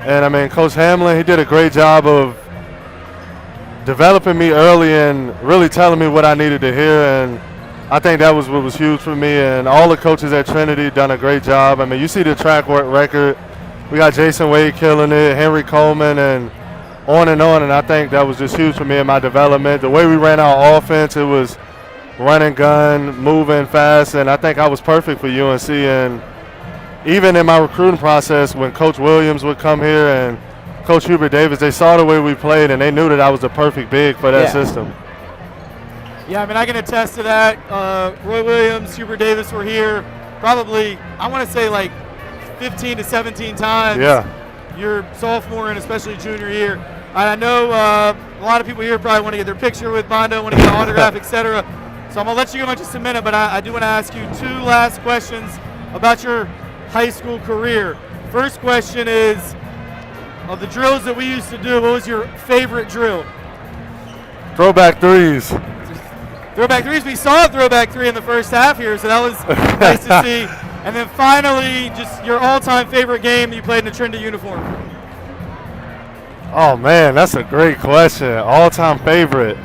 and Coach Hamlin, he did a great job of developing me early and really telling me what I needed to hear, and I think that was what was huge for me. And all the coaches at Trinity done a great job. You see the track record. We got Jason Wade killing it, Henry Coleman, and on, and I think that was just huge for me in my development. The way we ran our offense, it was run and gun, moving fast, and I think I was perfect for UNC. And even in my recruiting process, when Coach Williams would come here and Coach Hubert Davis, they saw the way we played, and they knew that I was the perfect big for that system. Yeah, I mean, I can attest to that. Roy Williams, Hubert Davis were here probably, I want to say, like 15 to 17 times. Yeah. Your sophomore and especially junior year. I know a lot of people here probably want to get their picture with Mondo, want to get an autograph, etc. So I'm going to let you go in just a minute, but I do want to ask you 2 last questions about your high school career. First question is, of the drills that we used to do, what was your favorite drill? Throwback threes. Throwback threes. We saw a throwback 3 in the first half here, so that was nice to see. And then finally, just your all-time favorite game that you played in a Trinity uniform. Oh, man, that's a great question. All-time favorite.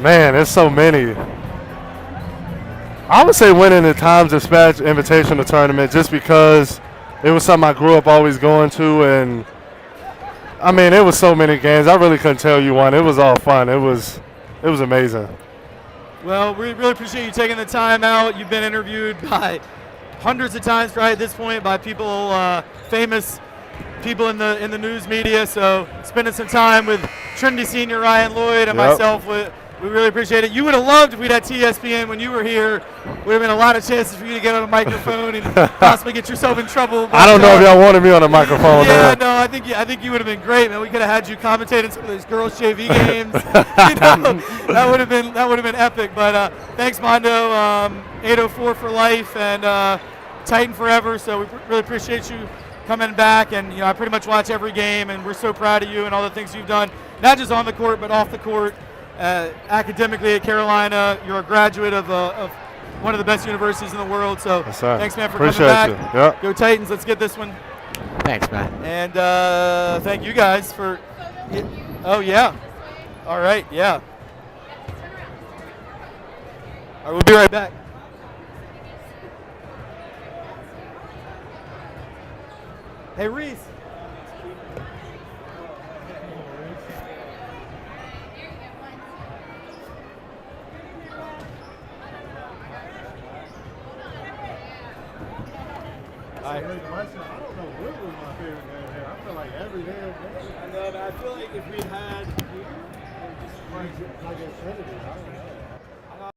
Man, there's so many. I would say winning the Times Dispatch Invitational Tournament just because it was something I grew up always going to, and I mean, it was so many games. I really couldn't tell you one. It was all fun. It was amazing. Well, we really appreciate you taking the time out. You've been interviewed by hundreds of times probably at this point by people, famous people in the news media. So spending some time with Trinity senior Ryan Lloyd and myself, we really appreciate it. You would have loved if we'd had TSPN when you were here. Would have been a lot of chances for you to get on a microphone and possibly get yourself in trouble. But, I don't know if y'all wanted me on a microphone. Yeah, no, I think you would have been great, man. We could have had you commentating some of those girls' JV games. That would have been epic. But thanks, Mondo. 804 for life and Titan forever. So we really appreciate you coming back. And I pretty much watch every game, and we're so proud of you and all the things you've done, not just on the court but off the court. Academically at Carolina, you're a graduate of one of the best universities in the world. So thanks, man, for coming back. Yep. Go Titans. Let's get this one. Thanks, man. And thank you guys for. Oh yeah. All right. Yeah. All right, we'll be right back. Hey, Reese. I don't know what was my favorite game here. I feel like every damn game. I know, but I feel like if we had Like at Trinity, I don't know.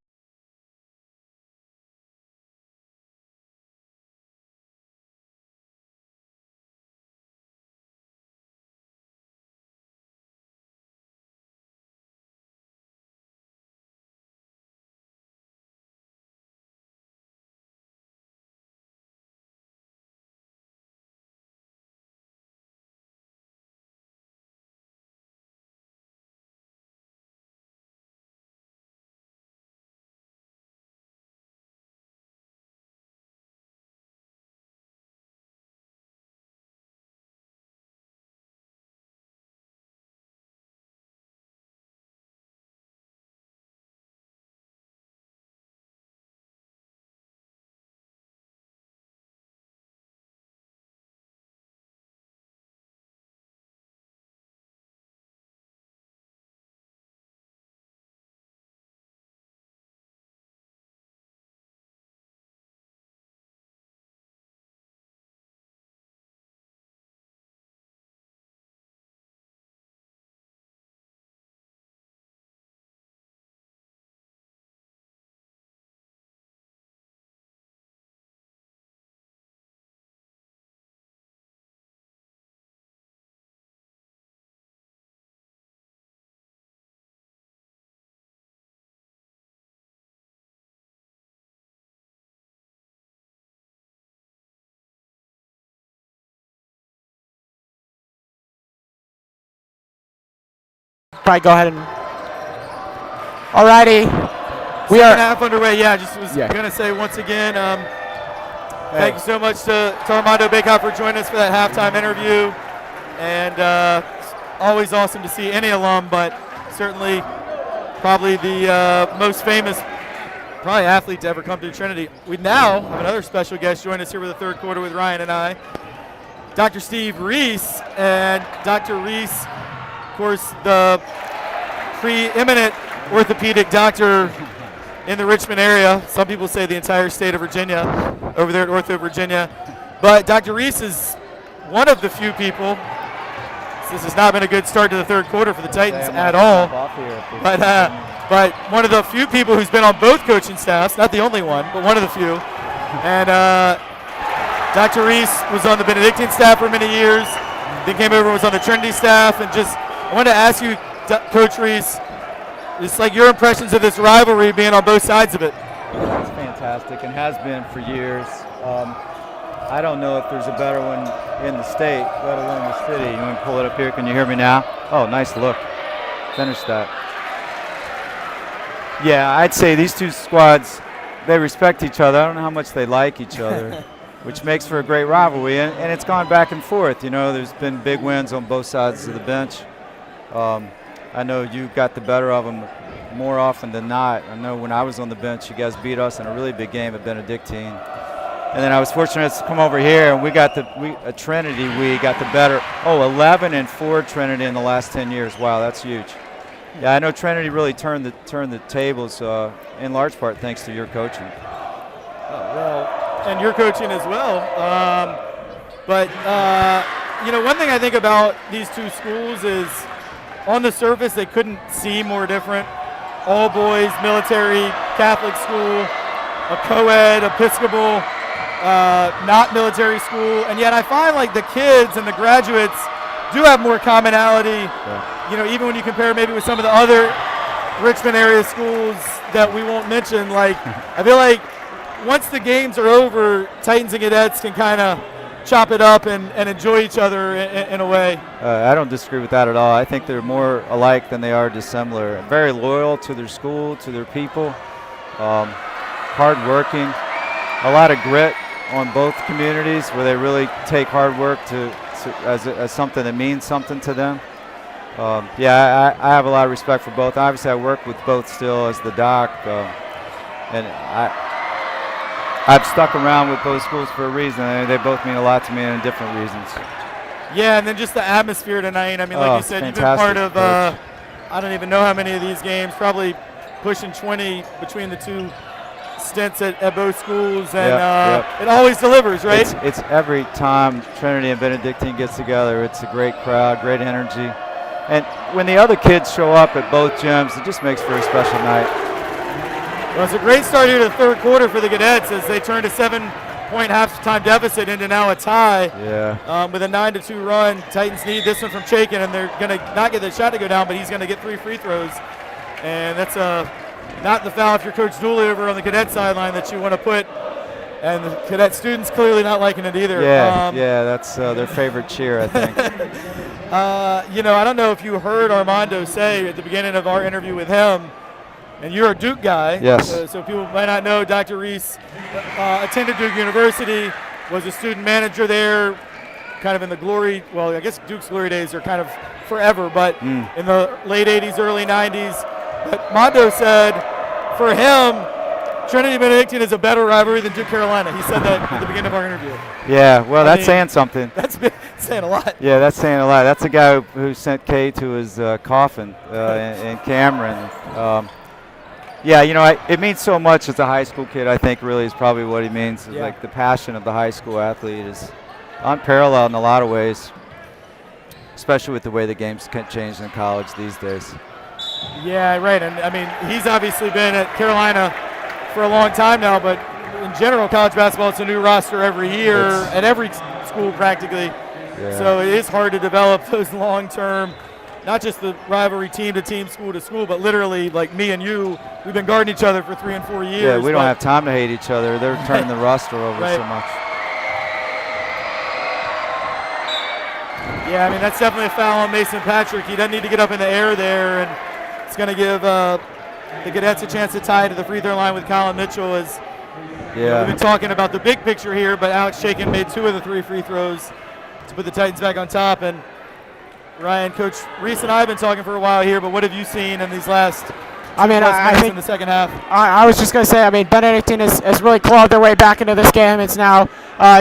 Probably go ahead and. Alrighty. We second are. half underway. Yeah, just was gonna say once again, thank you so much to Armando Baycott for joining us for that halftime interview, and it's always awesome to see any alum, but certainly probably the most famous athlete to ever come to Trinity. We now have another special guest join us here for the third quarter with Ryan and I, Dr. Steve Reese, and Dr. Reese, of course, the preeminent orthopedic doctor in the Richmond area. Some people say the entire state of Virginia, over there at Ortho Virginia. But Dr. Reese is one of the few people. This has not been a good start to the third quarter for the Titans at all. But one of the few people who's been on both coaching staffs, not the only one, but one of the few. And Dr. Reese was on the Benedictine staff for many years, then came over and was on the Trinity staff. And just, I wanted to ask you, Coach Reese, just like your impressions of this rivalry being on both sides of it. It's fantastic and has been for years. I don't know if there's a better one in the state, let alone the city. You want to pull it up here? Can you hear me now? Oh, nice look. Finish that. Yeah, I'd say these two squads, they respect each other. I don't know how much they like each other, which makes for a great rivalry. And it's gone back and forth. You know, there's been big wins on both sides of the bench. I know you got the better of them more often than not. I know when I was on the bench, you guys beat us in a really big game at Benedictine. And then I was fortunate to come over here, and we got at Trinity, we got the better. 11-4 Trinity in the last 10 years. Wow, that's huge. Yeah, I know Trinity really turned the tables in large part thanks to your coaching. And your coaching as well. You know, one thing I think about these two schools is on the surface they couldn't seem more different. All boys, military, Catholic school, a co-ed, Episcopal, not military school, and yet I find like the kids and the graduates do have more commonality. Yeah. You know, even when you compare maybe with some of the other Richmond area schools that we won't mention, like I feel like once the games are over, Titans and Cadets can kind of chop it up and enjoy each other in a way. I don't disagree with that at all. I think they're more alike than they are dissimilar. Very loyal to their school, to their people, hard-working, a lot of grit on both communities where they really take hard work as something that means something to them. I have a lot of respect for both. Obviously, I work with both still as the doc, and I've stuck around with both schools for a reason. They both mean a lot to me and different reasons. Yeah, and then just the atmosphere tonight. I mean, like you said, you've been part of, I don't even know how many of these games, probably pushing 20 between the two stints at both schools, and it always delivers, right? It's every time Trinity and Benedictine gets together, it's a great crowd, great energy. And when the other kids show up at both gyms, it just makes for a special night. Well, it's a great start here to the third quarter for the Cadets as they turned a 7-point halftime deficit into now a tie. Yeah. With a 9-2 run. Titans need this one from Chaikin, and they're going to not get the shot to go down, but he's going to get 3 free throws. And that's not the foul if you're Coach Dooley over on the Cadet sideline that you want to put. And the Cadet students clearly not liking it either. Yeah, that's their favorite cheer, I think. You know, I don't know if you heard Armando say at the beginning of our interview with him, and you're a Duke guy. Yes. So people might not know Dr. Reese attended Duke University, was a student manager there, kind of in the glory, well, I guess Duke's glory days are kind of forever, but in the late 80s, early 90s. But Mondo said for him, Trinity Benedictine is a better rivalry than Duke Carolina. He said that at the beginning of our interview. Yeah, well, that's saying something. That's saying a lot. Yeah, that's saying a lot. That's the guy who sent Kay to his coffin in Cameron. Yeah, you know, it means so much as a high school kid, I think, really is probably what he means. Yeah. Like the passion of the high school athlete is unparalleled in a lot of ways, especially with the way the game's changed in college these days. Yeah, right. And, I mean, he's obviously been at Carolina for a long time now, but in general, college basketball, it's a new roster every year at every school practically. Yeah. So it is hard to develop those long-term, not just the rivalry team to team, school to school, but literally like me and you, we've been guarding each other for 3 and 4 years. Yeah, we don't have time to hate each other. They're turning the roster over so much. Yeah, I mean, that's definitely a foul on Mason Patrick. He doesn't need to get up in the air there, and it's going to give the Cadets a chance to tie to the free throw line with Colin Mitchell. As we've been talking about the big picture here, but Alex Chaikin made 2 of the 3 free throws to put the Titans back on top. And Ryan, Coach Reese and I have been talking for a while here, but what have you seen in these last I think in the second half? I was just going to say, I mean, Benedictine has really clawed their way back into this game. It's now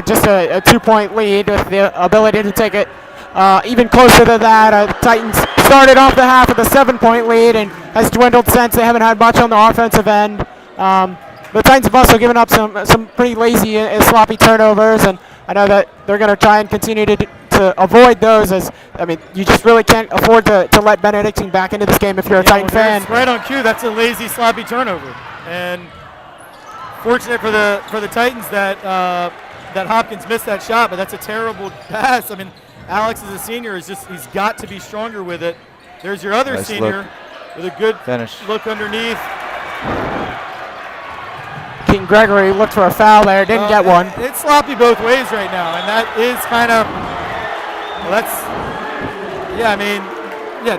just a 2-point lead with the ability to take it even closer to that. Titans started off the half with a 7-point lead and has dwindled since. They haven't had much on the offensive end. The Titans have also given up some pretty lazy and sloppy turnovers, and I know that they're going to try and continue to avoid those, as I mean, you just really can't afford to let Benedictine back into this game if you're a Titan fan. Right on cue, that's a lazy, sloppy turnover. And fortunate for the Titans that that Hopkins missed that shot, but that's a terrible pass. I mean, Alex as a senior he's got to be stronger with it. There's your other senior with a good look underneath. Keaton Gregory looked for a foul there, didn't get one. It's sloppy both ways right now, and that is kind of,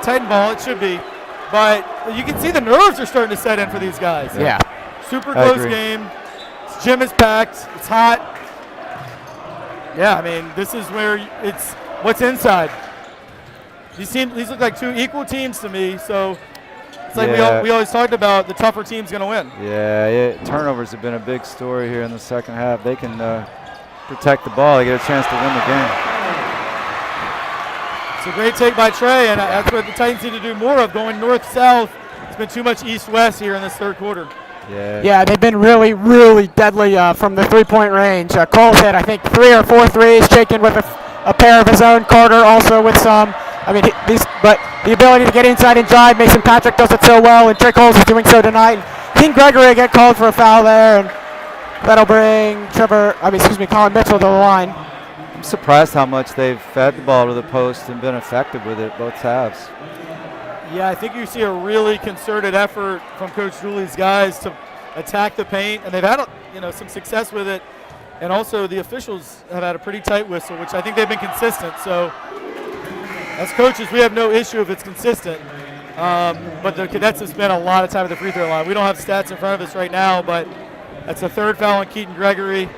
Titan ball, it should be. But you can see the nerves are starting to set in for these guys. Yeah. Super close game. This gym is packed. It's hot. Yeah, I mean, this is where it's what's inside. These look like two equal teams to me, so it's like we always talked about the tougher team's going to win. Yeah, turnovers have been a big story here in the second half. They can protect the ball. They get a chance to win the game. It's a great take by Trey, and that's what the Titans need to do more of, going north-south. It's been too much east-west here in this third quarter. Yeah, they've been really, really deadly from the three-point range. Cole's hit, I think, 3 or 4 threes, shaken with a pair of his own. Carter also with some. I mean, but the ability to get inside and drive, Mason Patrick does it so well, and Trey Coles is doing so tonight. King Gregory get called for a foul there, and that'll bring Colin Mitchell to the line. I'm surprised how much they've fed the ball to the post and been effective with it both halves. Yeah, I think you see a really concerted effort from Coach Dooley's guys to attack the paint, and they've had some success with it. And also the officials have had a pretty tight whistle, which I think they've been consistent. So as coaches, we have no issue if it's consistent. But the cadets have spent a lot of time at the free throw line. We don't have stats in front of us right now, but that's the third foul on Keaton Gregory.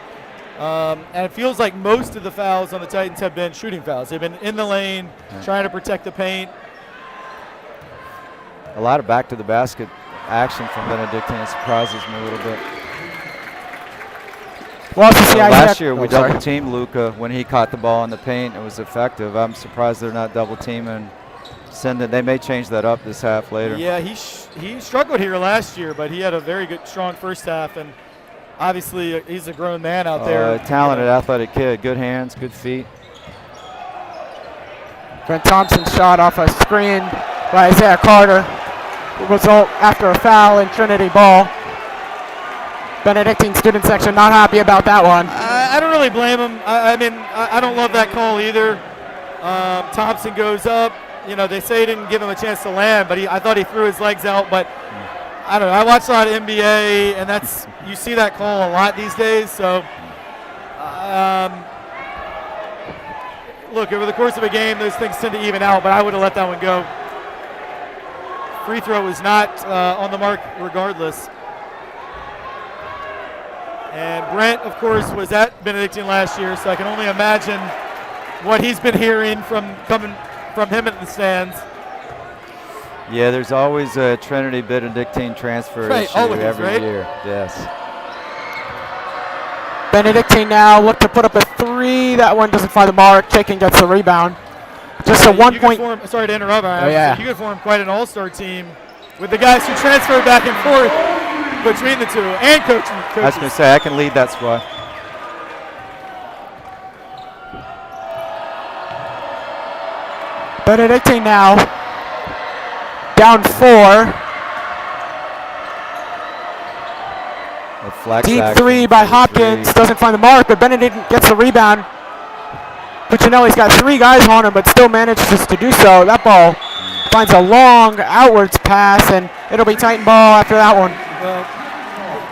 And it feels like most of the fouls on the Titans have been shooting fouls. They've been in the lane, trying to protect the paint. A lot of back to the basket action from Benedictine. It surprises me a little bit. Last year we double teamed Luka when he caught the ball in the paint. It was effective. I'm surprised they're not double teaming. They may change that up this half later. Yeah, he struggled here last year, but he had a very good, strong first half, and obviously he's a grown man out there. Talented, athletic kid. Good hands, good feet. Brent Thompson shot off a screen by Isaiah Carter. Result after a foul in Trinity ball. Benedictine student section not happy about that one. I don't really blame him. I mean, I don't love that call either. Thompson goes up. They say he didn't give him a chance to land, but I thought he threw his legs out. But I don't know. I watch a lot of NBA, and you see that call a lot these days. So, look, over the course of a game, those things tend to even out, but I would have let that one go. Free throw was not on the mark regardless. And Brent, of course, was at Benedictine last year, so I can only imagine what he's been hearing coming from him in the stands. Yeah, there's always a Trinity Benedictine transfer issue every year. Yes. Benedictine now look to put up a 3. That one doesn't find the mark. Chaikin gets the rebound. Just a 1 point. Sorry to interrupt. You could form quite an all-star team with the guys who transfer back and forth between the two and coaches. I was going to say, I can lead that squad. Benedictine now down 4. Deep 3 by Hopkins. Doesn't find the mark, but Benedictine gets the rebound. Puccinelli's got 3 guys on him, but still manages to do so. That ball finds a long outwards pass, and it'll be Titan ball after that one.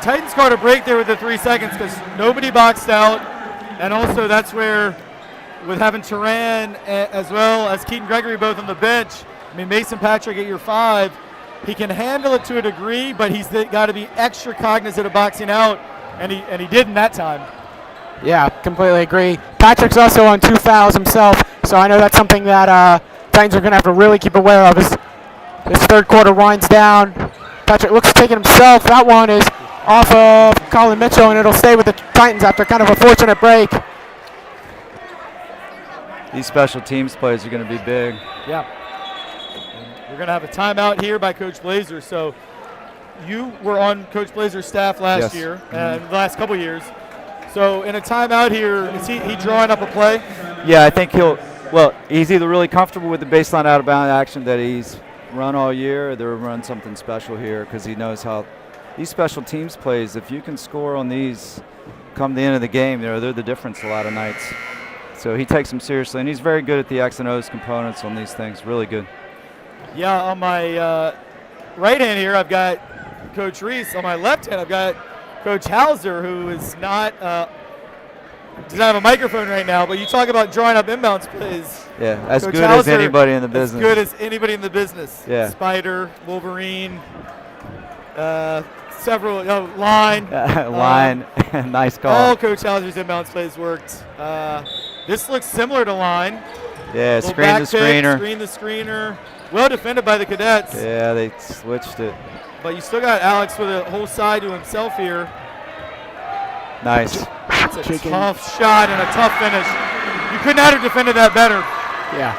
Titans caught a break there with the 3 seconds because nobody boxed out, and also that's where, with having Turan as well as Keaton Gregory both on the bench, I mean, Mason Patrick at your 5, he can handle it to a degree, but he's got to be extra cognizant of boxing out, and he did in that time. Yeah, completely agree. Patrick's also on 2 fouls himself, so I know that's something that Titans are going to have to really keep aware of as this third quarter winds down. Patrick looks to take it himself. That one is off of Colin Mitchell, and it'll stay with the Titans after kind of a fortunate break. these special teams plays are going to be big. Yeah. And we're going to have a timeout here by Coach Blazer. So you were on Coach Blazer's staff last Yes. year, the last couple years. So in a timeout here, is he drawing up a play? Yeah, I think he's either really comfortable with the baseline out of bound action that he's run all year, or they'll run something special here because he knows how these special teams plays, if you can score on these come the end of the game, they're the difference a lot of nights. So he takes them seriously, and he's very good at the X and O's components on these things, really good. Yeah, on my right hand here, I've got Coach Reese. On my left hand, I've got Coach Hauser, who is not does not have a microphone right now, but you talk about drawing up inbounds plays. Yeah, as Coach good as Hauser, anybody in the business. As good as anybody in the business. Yeah. Spider, Wolverine, several, line. Line, nice call. All Coach Hauser's inbounds plays worked. This looks similar to line. Yeah, Little screen back the pick, screener. Screen the screener. Well defended by the Cadets. Yeah, they switched it. But you still got Alex with a whole side to himself here. Nice. It's a tough shot and a tough finish. You could not have defended that better. Yeah.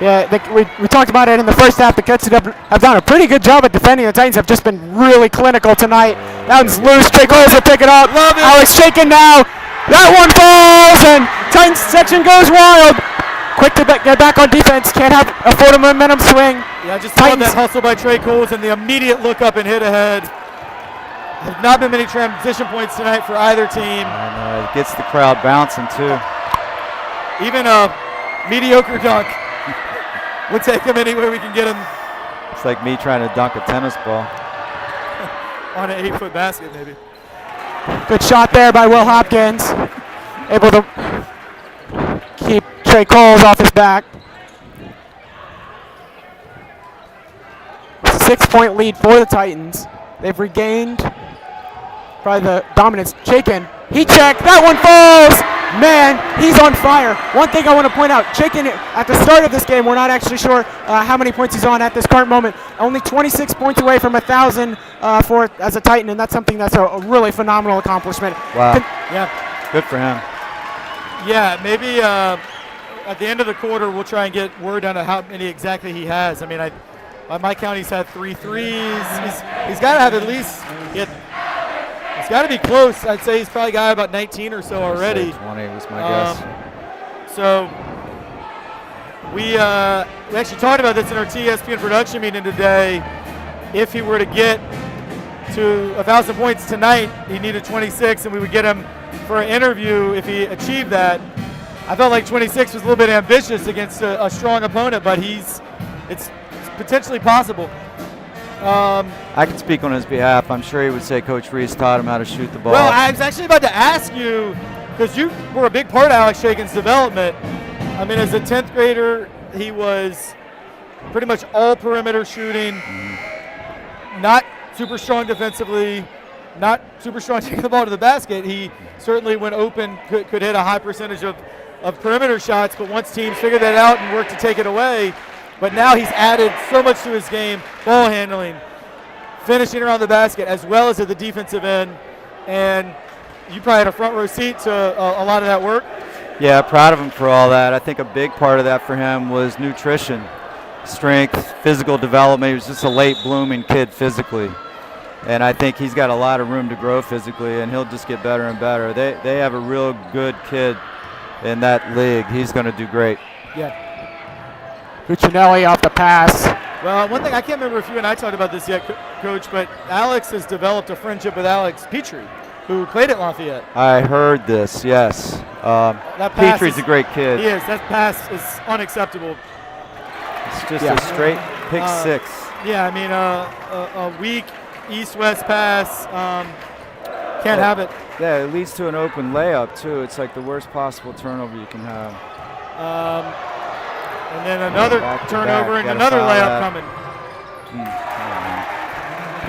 Yeah, we talked about it in the first half. The Cats have done a pretty good job at defending. The Titans have just been really clinical tonight. That one's loose. Trey Coles will pick it up. Love it. Alex shaking now. That one falls, and Titans section goes wild. Quick to get back on defense. Can't afford a momentum swing. Yeah, just love that hustle by Trey Coles and the immediate look up and hit ahead. Have not been many transition points tonight for either team. And it gets the crowd bouncing too. Even a mediocre dunk. We'll take him any way we can get him It's like me trying to dunk a tennis ball. on an 8-foot basket, maybe. Good shot there by Will Hopkins. Able to keep Trey Coles off his back. 6-point lead for the Titans. They've regained probably the dominance. Chaikin, he checked. That one falls. Man, he's on fire. One thing I want to point out, Chaikin, at the start of this game, we're not actually sure how many points he's on at this current moment. Only 26 points away from 1,000 as a Titan, and that's something that's a really phenomenal accomplishment. Wow. Yeah. Good for him. Yeah, maybe at the end of the quarter, we'll try and get word on how many exactly he has. I mean, by my count, he's had 3 threes. He's got to have at least. He's got to be close. I'd say he's probably got about 19 or so already. 20 was my guess. So we actually talked about this in our TSPN production meeting today. If he were to get to 1,000 points tonight, he needed 26, and we would get him for an interview if he achieved that. I felt like 26 was a little bit ambitious against a strong opponent, but it's potentially possible. I can speak on his behalf. I'm sure he would say Coach Reese taught him how to shoot the ball. Well, I was actually about to ask you, because you were a big part of Alex Chaikin's development. I mean, as a 10th grader, he was pretty much all perimeter shooting, not super strong defensively, not super strong taking the ball to the basket. He certainly, when open, could hit a high percentage of perimeter shots, but once teams figured that out and worked to take it away, but now he's added so much to his game, ball handling, finishing around the basket, as well as at the defensive end. And you probably had a front row seat to a lot of that work. Yeah, proud of him for all that. I think a big part of that for him was nutrition, strength, physical development. He was just a late blooming kid physically. And I think he's got a lot of room to grow physically, and he'll just get better and better. They have a real good kid in that league. He's going to do great. Yeah. Cuccinelli off the pass. Well, one thing, I can't remember if you and I talked about this yet, Coach, but Alex has developed a friendship with Alex Petrie, who played at Lafayette. I heard this, yes. That pass Petrie's a great kid. He is. That pass is unacceptable. It's just a straight pick six. Yeah, I mean, a weak east-west pass, can't have it. Yeah, it leads to an open layup, too. It's like the worst possible turnover you can have. And then another Back to turnover back. and Gotta another foul layup that. coming.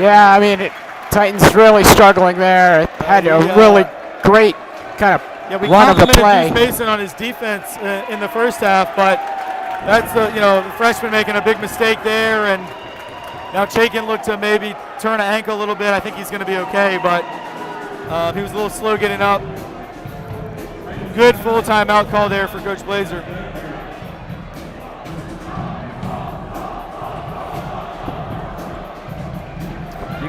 Yeah, I mean, Titans really struggling there. Had a really great kind of we run of the play. complimented Deuce Mason on his defense in the first half, but that's the freshman making a big mistake there, and now Chaikin looked to maybe turn an ankle a little bit. I think he's going to be okay, but he was a little slow getting up. Good full timeout call there for Coach Blazer.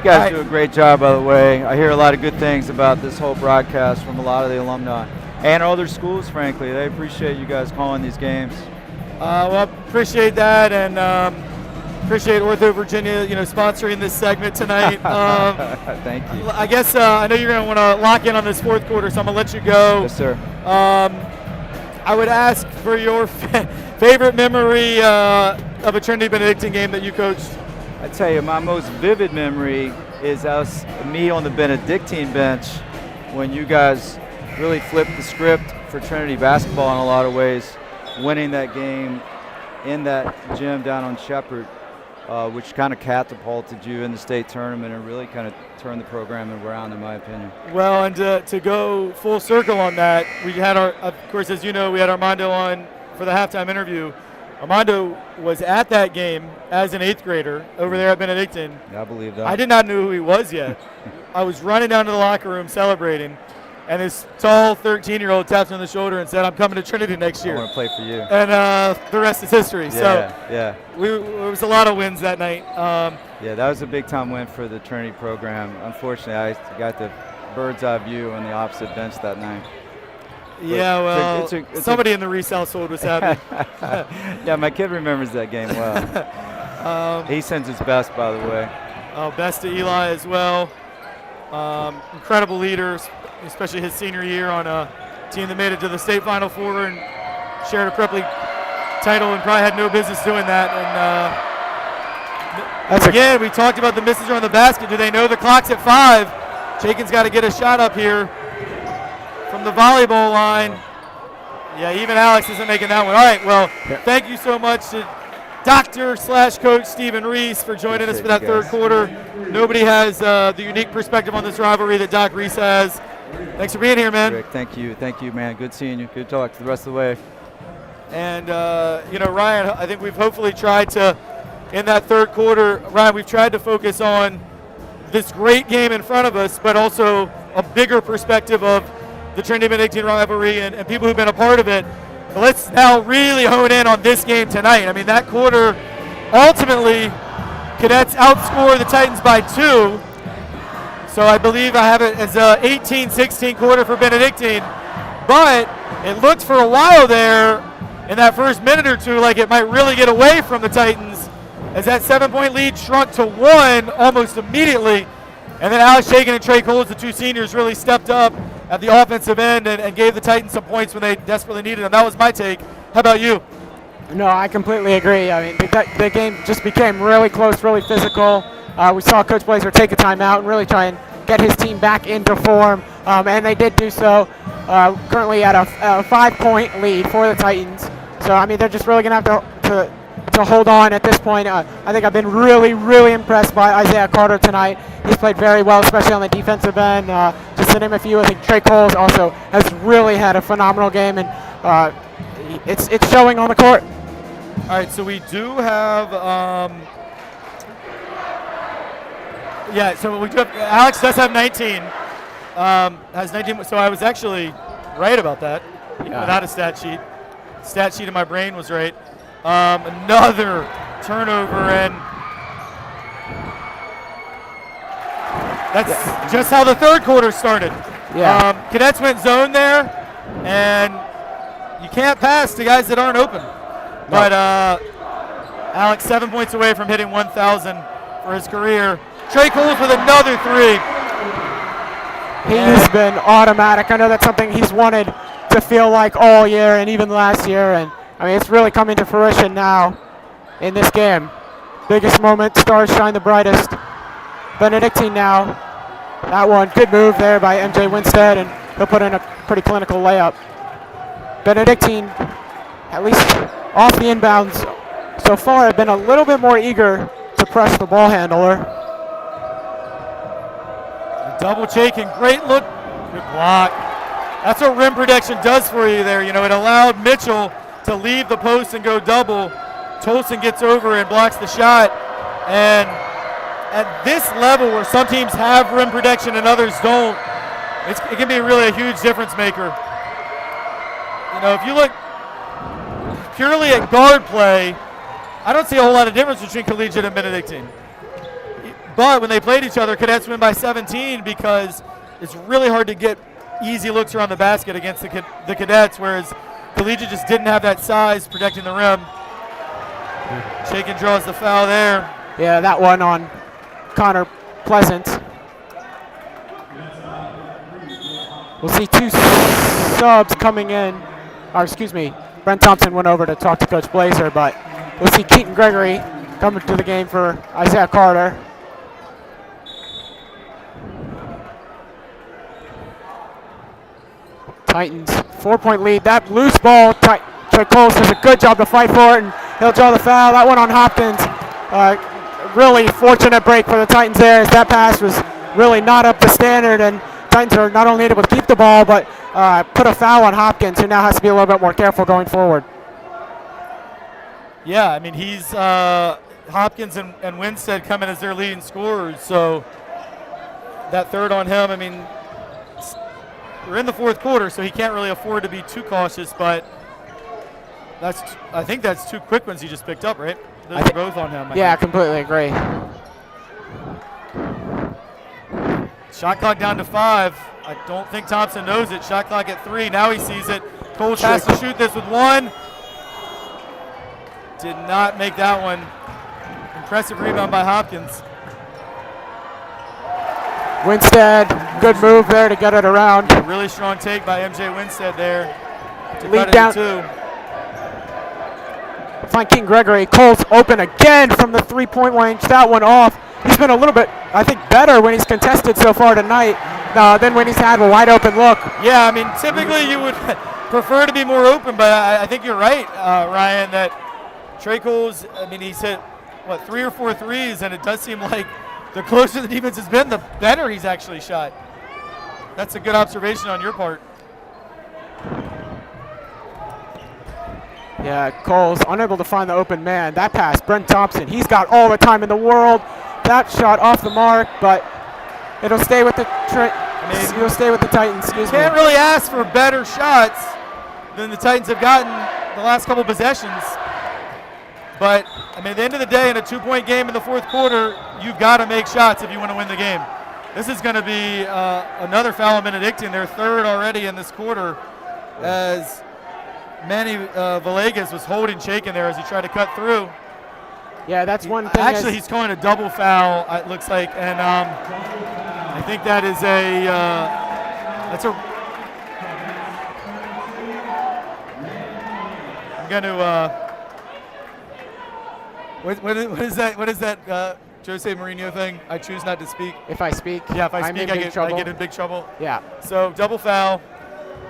guys do a great job, by the way. I hear a lot of good things about this whole broadcast from a lot of the alumni and other schools, frankly. They appreciate you guys calling these games. Well, appreciate that, and appreciate Ortho Virginia, sponsoring this segment tonight. Thank you. I guess I know you're going to want to lock in on this fourth quarter, so I'm going to let you go. Yes, sir. I would ask for your favorite memory of a Trinity Benedictine game that you coached. I tell you, my most vivid memory is me on the Benedictine bench when you guys really flipped the script for Trinity basketball in a lot of ways, winning that game in that gym down on Shepherd, which kind of catapulted you in the state tournament and really kind of turned the program around, in my opinion. Well, and to go full circle on that, we had of course, as you know, we had Armando on for the halftime interview. Armando was at that game as an 8th grader over there at Benedictine. Yeah, I believe that. I did not know who he was yet. I was running down to the locker room celebrating, and this tall 13-year-old tapped me on the shoulder and said, "I'm coming to Trinity next year. I want to play for you." And the rest is history. Yeah. It was a lot of wins that night. Yeah, that was a big-time win for the Trinity program. Unfortunately, I got the bird's-eye view on the opposite bench that night. Yeah, well, somebody in the Reese household was happy. Yeah, my kid remembers that game well. He sends his best, by the way. Best to Eli as well. Incredible leaders, especially his senior year on a team that made it to the state Final Four and shared a Prepley title and probably had no business doing that. And again, we talked about the misses on the basket. Do they know the clock's at 5? Jakin's got to get a shot up here from the volleyball line. Yeah, even Alex isn't making that one. All right, well, thank you so much to Dr./Coach Stephen Reese for joining us for that third quarter. Nobody has the unique perspective on this rivalry that Doc Reese has. Thanks for being here, man. Rick, thank you, man. Good seeing you. Good talk the rest of the way. And, Ryan, I think we've hopefully tried to, in that third quarter, Ryan, we've tried to focus on this great game in front of us, but also a bigger perspective of the Trinity Benedictine rivalry and people who've been a part of it. But let's now really hone in on this game tonight. I mean, that quarter, ultimately, Cadets outscore the Titans by 2. So I believe I have it as a 18-16 quarter for Benedictine. But it looked for a while there in that first minute or two like it might really get away from the Titans as that 7-point lead shrunk to 1 almost immediately. And then Alex Shagan and Trey Coles, the two seniors, really stepped up at the offensive end and gave the Titans some points when they desperately needed them. That was my take. How about you? No, I completely agree. I mean, the game just became really close, really physical. We saw Coach Blazer take a timeout and really try and get his team back into form, and they did do so. Currently at a 5-point lead for the Titans. So, I mean, they're just really going to have to hold on at this point. I think I've been really, really impressed by Isaiah Carter tonight. He's played very well, especially on the defensive end. Just to name a few, I think Trey Coles also has really had a phenomenal game, and it's showing on the court. All right, so we do have, Alex does have 19. Has 19, so I was actually right about that, without a stat sheet. Stat sheet in my brain was right. Another turnover, and that's just how the third quarter started. Yeah. Cadets went zone there, and you can't pass to guys that aren't open. No. But Alex 7 points away from hitting 1,000 for his career. Trey Coles with another 3. He's been automatic. I know that's something he's wanted to feel like all year and even last year, and I mean, it's really coming to fruition now in this game. Biggest moment, stars shine the brightest. Benedictine now. That one, good move there by MJ Winstead, and he'll put in a pretty clinical layup. Benedictine, at least off the inbounds so far, have been a little bit more eager to press the ball handler. Double Jakin, great look, good block. That's what rim protection does for you there. You know, it allowed Mitchell to leave the post and go double. Tolson gets over and blocks the shot. And at this level where some teams have rim protection and others don't, it can be really a huge difference maker. You know, if you look purely at guard play, I don't see a whole lot of difference between Collegiate and Benedictine. But when they played each other, Cadets win by 17 because it's really hard to get easy looks around the basket against the Cadets, whereas Collegiate just didn't have that size protecting the rim. Shakin draws the foul there. Yeah, that one on Connor Pleasant. We'll see two subs coming in. Or excuse me, Brent Thompson went over to talk to Coach Blazer, but we'll see Keaton Gregory coming to the game for Isaiah Carter. Titans 4-point lead. That loose ball, Trey Coles does a good job to fight for it, and he'll draw the foul. That one on Hopkins. Really fortunate break for the Titans there, as that pass was really not up to standard, and Titans are not only able to keep the ball, but put a foul on Hopkins, who now has to be a little bit more careful going forward. Yeah, I mean, he's Hopkins and Winstead come in as their leading scorers, so that third on him, I mean, we're in the fourth quarter, so he can't really afford to be too cautious, but I think that's two quick ones he just picked up, right? Those are both on him. I completely agree. Shot clock down to 5. I don't think Thompson knows it. Shot clock at 3. Now he sees it. Coles has to shoot this with 1. Did not make that one. Impressive rebound by Hopkins. Winstead, good move there to get it around. A really strong take by MJ Winstead there. Lead down. 2. Find Keaton Gregory. Coles open again from the three-point range. That one off. He's been a little bit, I think, better when he's contested so far tonight than when he's had a wide open look. Yeah, I mean, typically you would prefer to be more open, but I think you're right, Ryan, that Trey Coles, I mean, he's hit, 3 or 4 threes, and it does seem like the closer the defense has been, the better he's actually shot. That's a good observation on your part. Yeah, Coles unable to find the open man. That pass, Brent Thompson, he's got all the time in the world. That shot off the mark, but it'll stay with the it'll stay with the Titans. Excuse me. Can't really ask for better shots than the Titans have gotten the last couple possessions. But I mean, at the end of the day, in a 2-point game in the fourth quarter, you've got to make shots if you want to win the game. This is going to be another foul on Benedictine, their third already in this quarter, as Manny Villegas was holding Shakin there as he tried to cut through. Yeah, that's one thing. Actually, he's calling a double foul, it looks like, and I think that is I'm going to, what is that Jose Mourinho thing? I choose not to speak. If I speak, yeah, if I speak, I get in big trouble. Yeah. So double foul.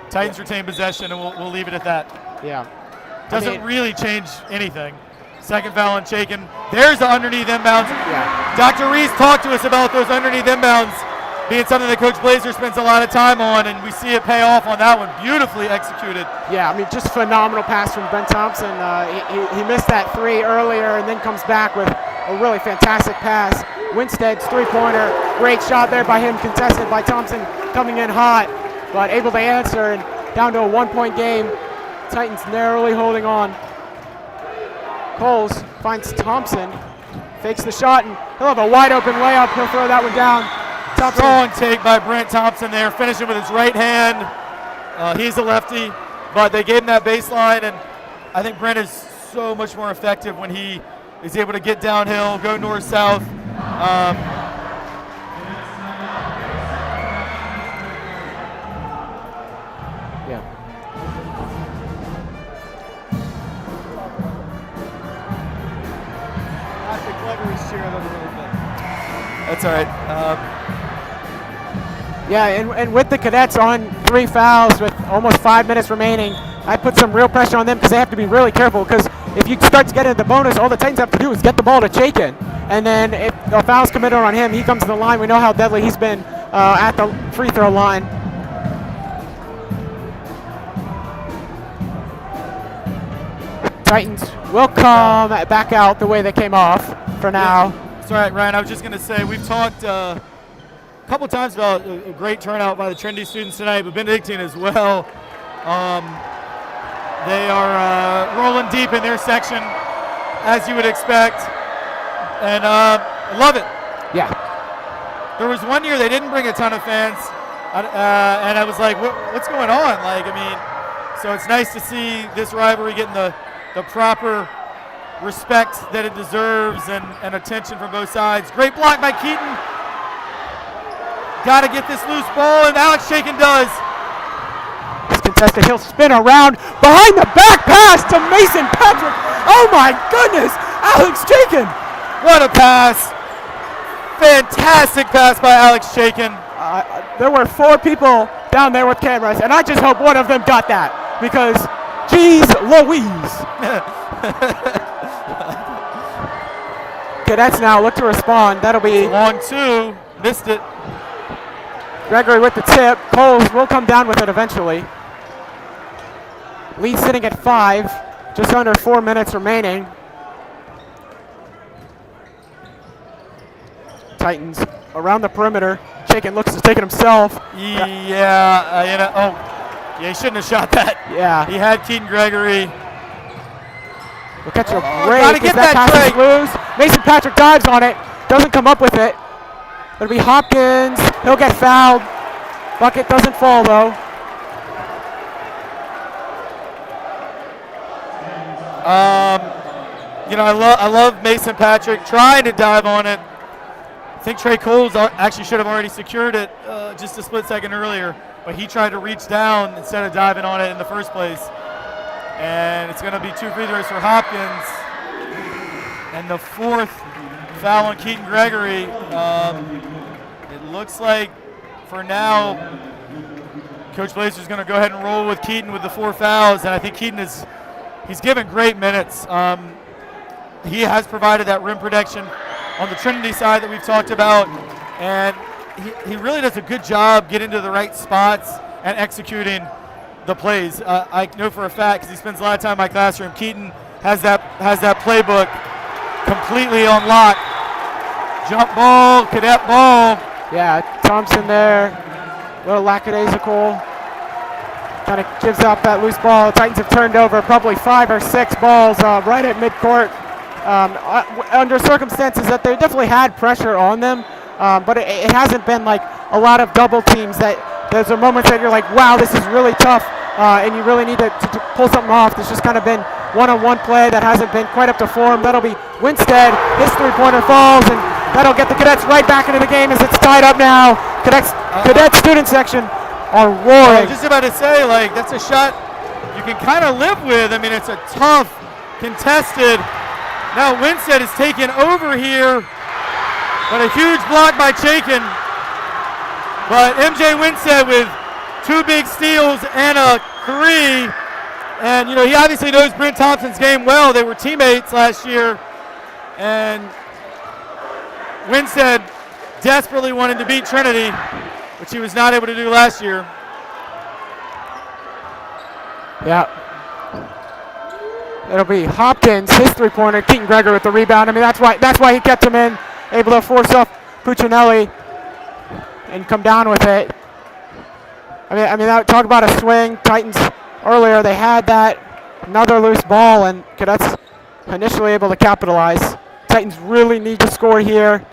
Titans retain possession, and we'll leave it at that. Yeah. Doesn't really change anything. Second foul on Shakin. There's the underneath inbounds. Yeah. Dr. Reese talked to us about those underneath inbounds being something that Coach Blazer spends a lot of time on, and we see it pay off on that one. Beautifully executed. Yeah, I mean, just phenomenal pass from Ben Thompson. He missed that 3 earlier and then comes back with a really fantastic pass. Winstead's three-pointer, great shot there by him, contested by Thompson, coming in hot, but able to answer, and down to a 1-point game. Titans narrowly holding on. Coles finds Thompson, fakes the shot, and he'll have a wide open layup. He'll throw that one down. Thompson. Strong take by Brent Thompson there, finishing with his right hand. He's a lefty, but they gave him that baseline, and I think Brent is so much more effective when he is able to get downhill, go north-south. That's all right. Yeah, and with the Cadets on 3 fouls with almost 5 minutes remaining, I put some real pressure on them because they have to be really careful, because if you start to get into the bonus, all the Titans have to do is get the ball to Shakin. And then if a foul's committed on him, he comes to the line. We know how deadly he's been at the free throw line. Titans will come back out the way they came off for now. It's all right, Ryan. I was just going to say, we've talked a couple times about a great turnout by the Trinity students tonight, but Benedictine as well. They are rolling deep in their section, as you would expect, and I love it. Yeah. There was one year they didn't bring a ton of fans, and I was like, what's going on? Like, I mean, so it's nice to see this rivalry getting the proper respect that it deserves and attention from both sides. Great block by Keaton. Got to get this loose ball, and Alex Shakin does. It's contested. He'll spin around behind the back pass to Mason Patrick. Oh my goodness, Alex Shakin. What a pass. Fantastic pass by Alex Shakin. There were 4 people down there with cameras, and I just hope one of them got that because, geez Louise. Cadets now look to respond. That'll be long 2. Missed it. Gregory with the tip. Coles will come down with it eventually. Lead sitting at 5. Just under 4 minutes remaining. Titans around the perimeter. Shakin looks to take it himself. Yeah, he shouldn't have shot that. Yeah. He had Keaton Gregory. We'll catch a break. Gotta get that pass is break. loose. Mason Patrick dives on it. Doesn't come up with it. It'll be Hopkins. He'll get fouled. Bucket doesn't fall though. I love Mason Patrick trying to dive on it. I think Trey Coles actually should have already secured it just a split second earlier, but he tried to reach down instead of diving on it in the first place. And it's going to be 2 free throws for Hopkins. And the 4th foul on Keaton Gregory. It looks like for now, Coach Blazer is going to go ahead and roll with Keaton with the 4 fouls. And I think Keaton he's given great minutes. He has provided that rim protection on the Trinity side that we've talked about. And he really does a good job getting to the right spots and executing the plays. I know for a fact because he spends a lot of time in my classroom. Keaton has that playbook completely on lock. Jump ball, cadet ball. Yeah, Thompson there. A little lackadaisical. Kind of gives up that loose ball. The Titans have turned over probably 5 or 6 balls right at midcourt. Under circumstances that they definitely had pressure on them, but it hasn't been like a lot of double teams that there's a moment that you're like, wow, this is really tough, and you really need to pull something off. There's just kind of been one-on-one play that hasn't been quite up to form. That'll be Winstead. His 3-pointer falls, and that'll get the Cadets right back into the game as it's tied up now. Cadet student section are roaring. I was just about to say, like, that's a shot you can kind of live with. I mean, it's a tough, contested. Now Winstead is taken over here, but a huge block by Shakin. But MJ Winstead with 2 big steals and a 3. And, he obviously knows Brent Thompson's game well. They were teammates last year. And Winstead desperately wanted to beat Trinity, which he was not able to do last year. Yeah. It'll be Hopkins, his 3-pointer. Keaton Gregory with the rebound. I mean, that's why he kept him in, able to force off Puccinelli and come down with it. I mean, talk about a swing. Titans earlier, they had that another loose ball, and Cadets initially able to capitalize. Titans really need to score here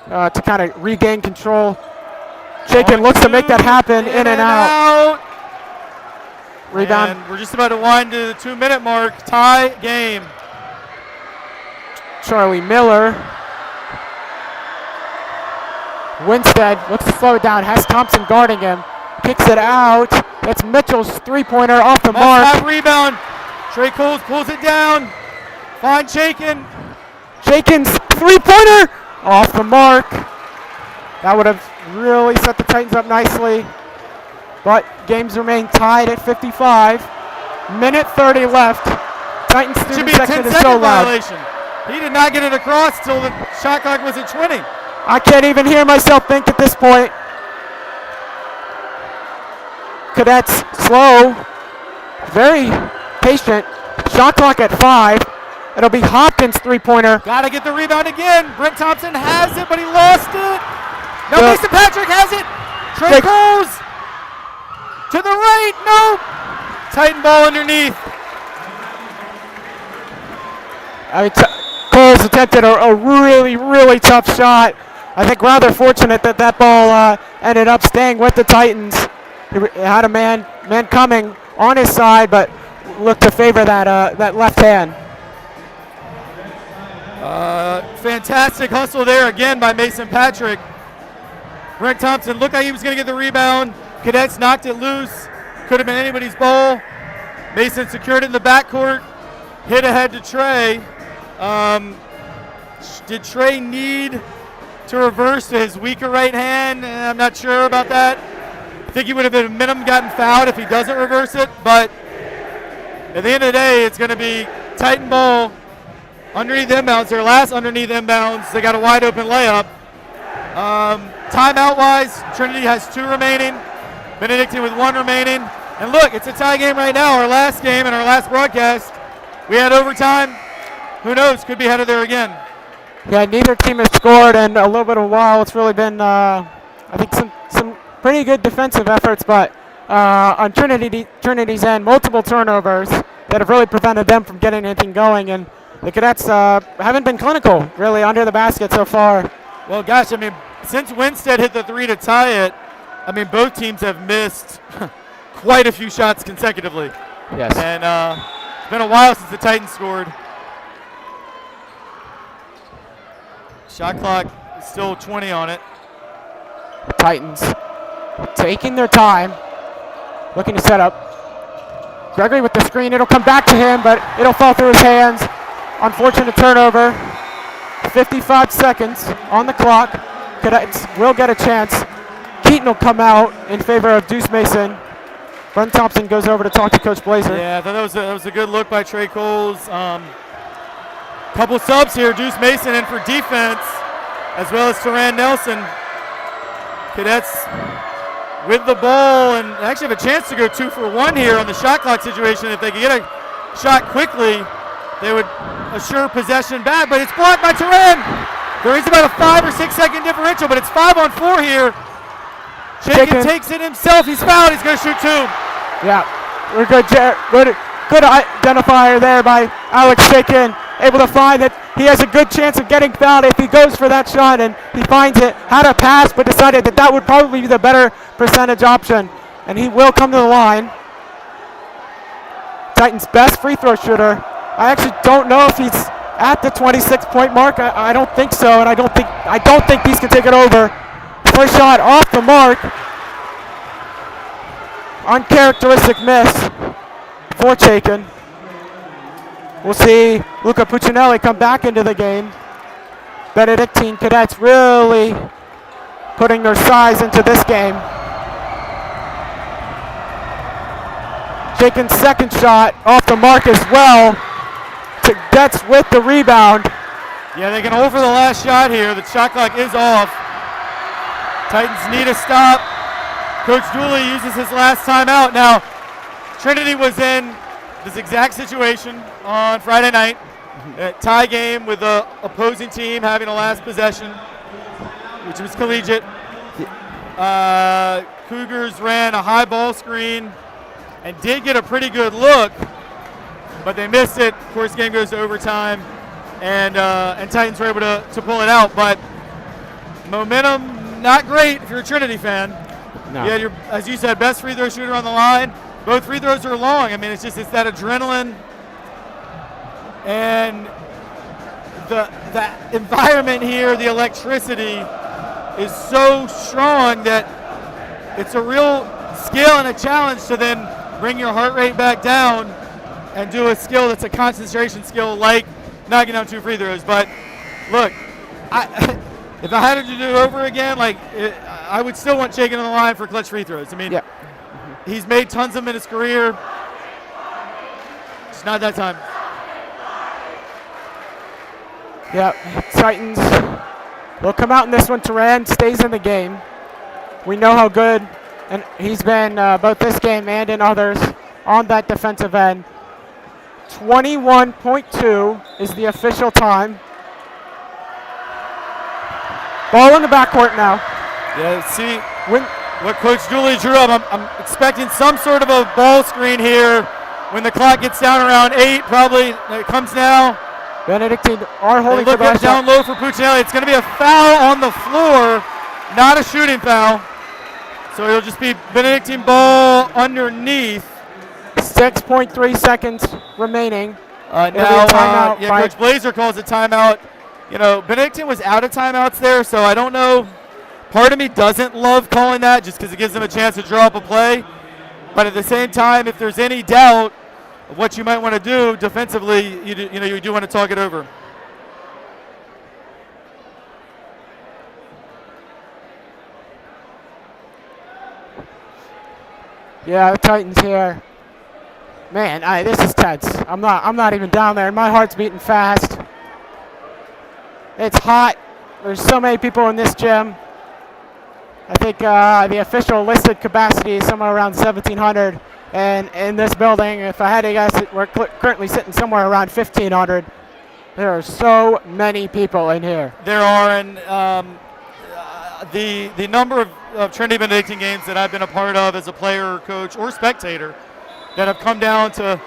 to kind of regain control. Shakin looks to make that happen, in and out. Rebound. And we're just about to wind to the 2-minute mark. Tie game. Charlie Miller. Winstead looks to slow it down. Has Thompson guarding him. Kicks it out. It's Mitchell's 3-pointer off the mark. Must have rebound. Trey Coles pulls it down. Find Shakin. Shakin's 3-pointer off the mark. That would have really set the Titans up nicely. But games remain tied at 55. Minute 30 left. Titans student section is so loud. Violation. He did not get it across until the shot clock was at 20. I can't even hear myself think at this point. Cadets slow, very patient. Shot clock at 5. It'll be Hopkins' 3-pointer. Got to get the rebound again. Brent Thompson has it, but he lost it. Now Mason Patrick has it. Trey Coles to the right. No. Titan ball underneath. I mean, Coles attempted a really, really tough shot. I think rather fortunate that that ball ended up staying with the Titans. He had a man coming on his side, but looked to favor that left hand. Fantastic hustle there again by Mason Patrick. Brent Thompson looked like he was going to get the rebound. Cadets knocked it loose. Could have been anybody's ball. Mason secured it in the backcourt. Hit ahead to Trey. Did Trey need to reverse to his weaker right hand? I'm not sure about that. I think he would have at a minimum gotten fouled if he doesn't reverse it. But at the end of the day, it's going to be Titan ball underneath inbounds. Their last underneath inbounds. They got a wide open layup. Timeout-wise, Trinity has 2 remaining. Benedictine with 1 remaining. And look, it's a tie game right now. Our last game and our last broadcast, we had overtime. Who knows? Could be headed there again. Yeah, neither team has scored in a little bit of a while. It's really been, I think, some pretty good defensive efforts, but on Trinity's end, multiple turnovers that have really prevented them from getting anything going. And the Cadets haven't been clinical, really, under the basket so far. Well, gosh, I mean, since Winstead hit the 3 to tie it, I mean, both teams have missed quite a few shots consecutively. Yes. And it's been a while since the Titans scored. Shot clock is still 20 on it. Titans taking their time, looking to set up. Gregory with the screen. It'll come back to him, but it'll fall through his hands. Unfortunate turnover. 55 seconds on the clock. Cadets will get a chance. Keaton will come out in favor of Deuce Mason. Brent Thompson goes over to talk to Coach Blazer. Yeah, I thought that was a good look by Trey Coles. Couple subs here. Deuce Mason in for defense, as well as Teran Nelson. Cadets with the ball and actually have a chance to go 2 for 1 here on the shot clock situation. If they could get a shot quickly, they would assure possession back, but it's blocked by Teran. There is about a 5 or 6 second differential, but it's 5 on 4 here. Shakin takes it himself. He's fouled. He's going to shoot 2. Yeah, we're good. Good identifier there by Alex Shakin. Able to find that he has a good chance of getting fouled if he goes for that shot, and he finds it. Had a pass, but decided that that would probably be the better percentage option, and he will come to the line. Titans' best free throw shooter. I actually don't know if he's at the 26-point mark. I don't think so, and I don't think these can take it over. First shot off the mark. Uncharacteristic miss for Chaikin. We'll see Luca Puccinelli come back into the game. Benedictine Cadets really putting their size into this game. Chaikin's second shot off the mark as well. Cadets with the rebound. Yeah, they can hold for the last shot here. The shot clock is off. Titans need a stop. Coach Dooley uses his last timeout. Now, Trinity was in this exact situation on Friday night. A tie game with the opposing team having a last possession, which was collegiate. Cougars ran a high ball screen and did get a pretty good look, but they missed it. Of course, game goes to overtime, and Titans were able to pull it out. But momentum, not great if you're a Trinity fan. No. You had your, as you said, best free throw shooter on the line. Both free throws are long. I mean, it's that adrenaline and the environment here, the electricity is so strong that it's a real skill and a challenge to then bring your heart rate back down and do a skill that's a concentration skill like knocking down 2 free throws. But look, if I had to do it over again, I would still want Chaikin on the line for clutch free throws. I mean, yeah. He's made tons of them in his career. It's not that time. Yeah, Titans will come out in this one. Teran stays in the game. We know how good and he's been both this game and in others on that defensive end. 21.2 is the official time. Ball in the backcourt now. Yeah, see what Coach Dooley drew up. I'm expecting some sort of a ball screen here when the clock gets down around 8. Probably it comes now. Benedictine are They holding for look the up last down shot. low for Puccinelli. It's going to be a foul on the floor, not a shooting foul. So it'll just be Benedictine ball underneath. 6.3 seconds remaining. Now, It'll be a timeout yeah, by- Coach Blazer calls a timeout. You know, Benedictine was out of timeouts there, so I don't know. Part of me doesn't love calling that just because it gives them a chance to draw up a play. But at the same time, if there's any doubt of what you might want to do defensively, you do want to talk it over. Yeah, the Titans here. Man, this is tense. I'm not even down there. My heart's beating fast. It's hot. There's so many people in this gym. I think the official listed capacity is somewhere around 1,700, and in this building, if I had to guess, we're currently sitting somewhere around 1,500. There are so many people in here. There are, and the number of Trinity Benedictine games that I've been a part of as a player, coach, or spectator that have come down to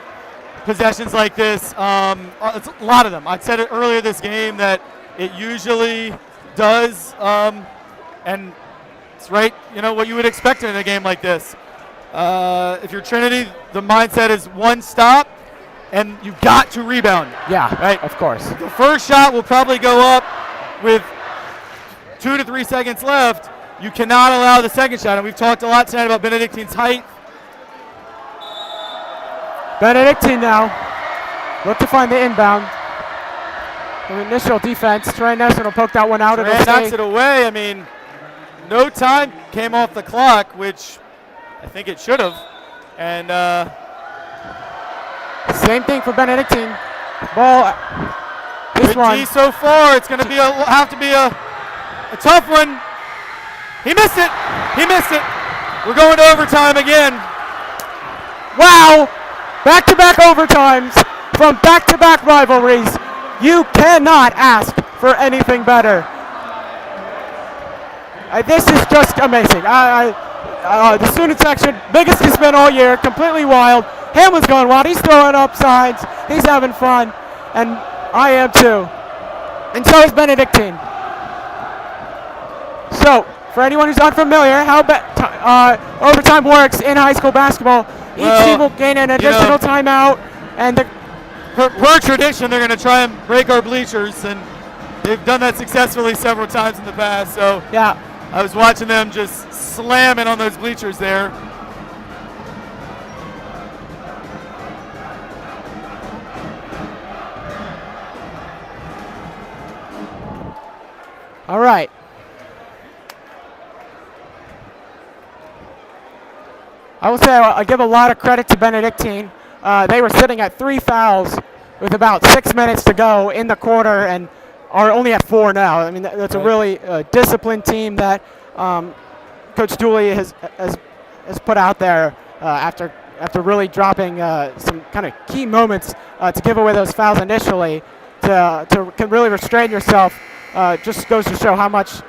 possessions like this, it's a lot of them. I said it earlier this game that it usually does, and it's right, what you would expect in a game like this. If you're Trinity, the mindset is one stop, and you've got to rebound. Yeah, right. Of course. The first shot will probably go up with 2 to 3 seconds left. You cannot allow the second shot, and we've talked a lot tonight about Benedictine's height. Benedictine now. Look to find the inbound. The initial defense. Trey Nelson will poke that one out. Trey knocks it away. I mean, no time came off the clock, which I think it should have. And same thing for Benedictine. Ball. This good one. D so far. It's going to have to be a tough one. He missed it. He missed it. We're going to overtime again. Wow. Back-to-back overtimes from back-to-back rivalries. You cannot ask for anything better. This is just amazing. The student section, biggest it's been all year, completely wild. Hamlin's going wild. He's throwing up signs. He's having fun, and I am too. And so is Benedictine. So, for anyone who's unfamiliar, how overtime works in high school basketball, each team will gain an additional timeout, and per tradition, they're going to try and break our bleachers, and they've done that successfully several times in the past. So yeah, I was watching them just slamming on those bleachers there. All right. I will say I give a lot of credit to Benedictine. They were sitting at 3 fouls with about 6 minutes to go in the quarter and are only at 4 now. I mean, that's a really disciplined team that Coach Dooley has put out there after really dropping some kind of key moments to give away those fouls initially. To can really restrain yourself just goes to show how much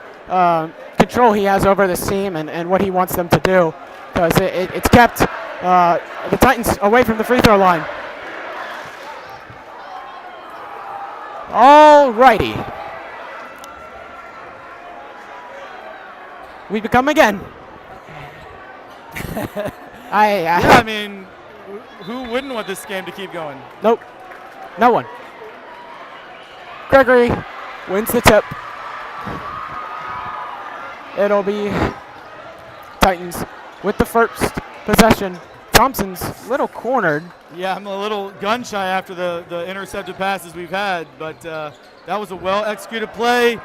control he has over this team and what he wants them to do. Because it's kept the Titans away from the free throw line. All righty. We become again. Yeah, I mean, who wouldn't want this game to keep going? Nope. No one. Gregory wins the tip. It'll be Titans with the first possession. Thompson's a little cornered. Yeah, I'm a little gun shy after the intercepted passes we've had, but that was a well-executed play.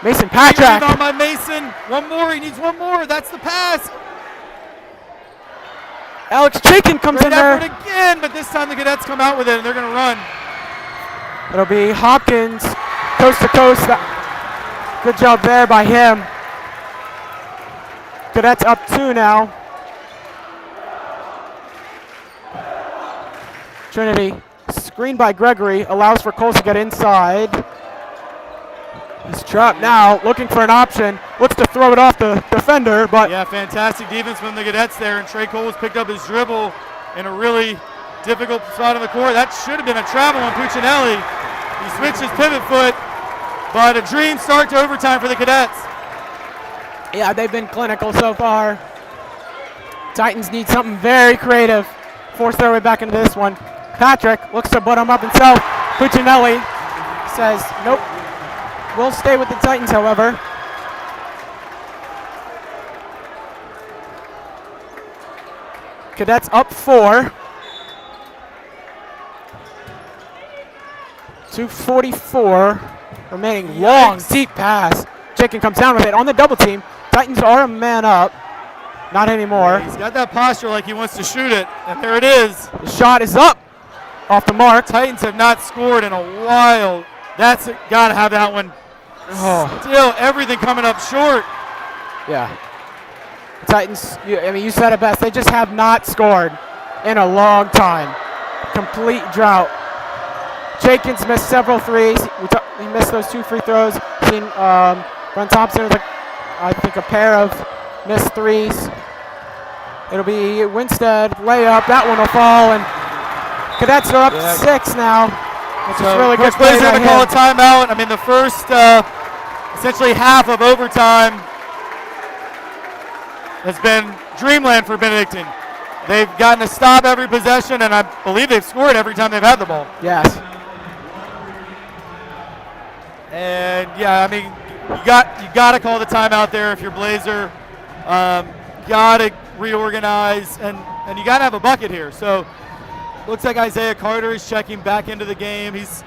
Mason Patrick. On by Mason. One more. He needs one more. That's the pass. Alex Chaikin comes Great in there. effort again, but this time the Cadets come out with it, and they're going to run. It'll be Hopkins, coast to coast. Good job there by him. Cadets up 2 now. Trinity, screened by Gregory, allows for Coles to get inside. He's trapped now, looking for an option. Looks to throw it off the defender, but yeah, fantastic defense from the Cadets there, and Trey Coles picked up his dribble in a really difficult spot on the court. That should have been a travel on Puccinelli. He switched his pivot foot, but a dream start to overtime for the Cadets. Yeah, they've been clinical so far. Titans need something very creative. Force their way back into this one. Patrick looks to put him up himself. Puccinelli says, nope. We'll stay with the Titans, however. Cadets up 4. 2:44 remaining. Long, deep pass. Chicken comes down with it on the double team. Titans are a man up. Not anymore. He's got that posture like he wants to shoot it, and there it is. The shot is up. Off the mark. Titans have not scored in a while. That's got to have that one. Oh. Still, everything coming up short. Yeah. Titans, you said it best. They just have not scored in a long time. Complete drought. Jenkins missed several threes. He missed those 2 free throws. Seen Brent Thompson with, I think, a pair of missed threes. It'll be Winstead layup. That one will fall, and Cadets are up 6 now. Which is really good. Coach Blazer going to call a timeout. I mean, the first essentially half of overtime has been dreamland for Benedictine. They've gotten to stop every possession, and I believe they've scored every time they've had the ball. Yes. And yeah, I mean, you got to call the timeout there if you're Blazer. Got to reorganize, and you got to have a bucket here. So looks like Isaiah Carter is checking back into the game. He's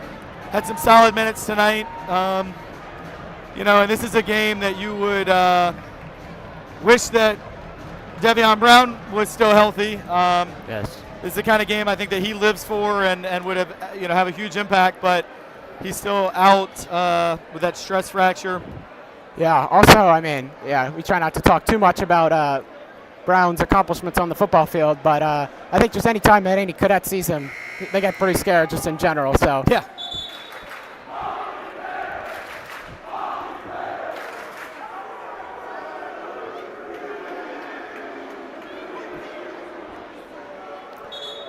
had some solid minutes tonight. And this is a game that you would wish that Devion Brown was still healthy. Yes. This is the kind of game I think that he lives for and would have a huge impact, but he's still out with that stress fracture. Yeah, also, we try not to talk too much about Brown's accomplishments on the football field, but I think just any time that any cadet sees him, they get pretty scared just in general. So yeah.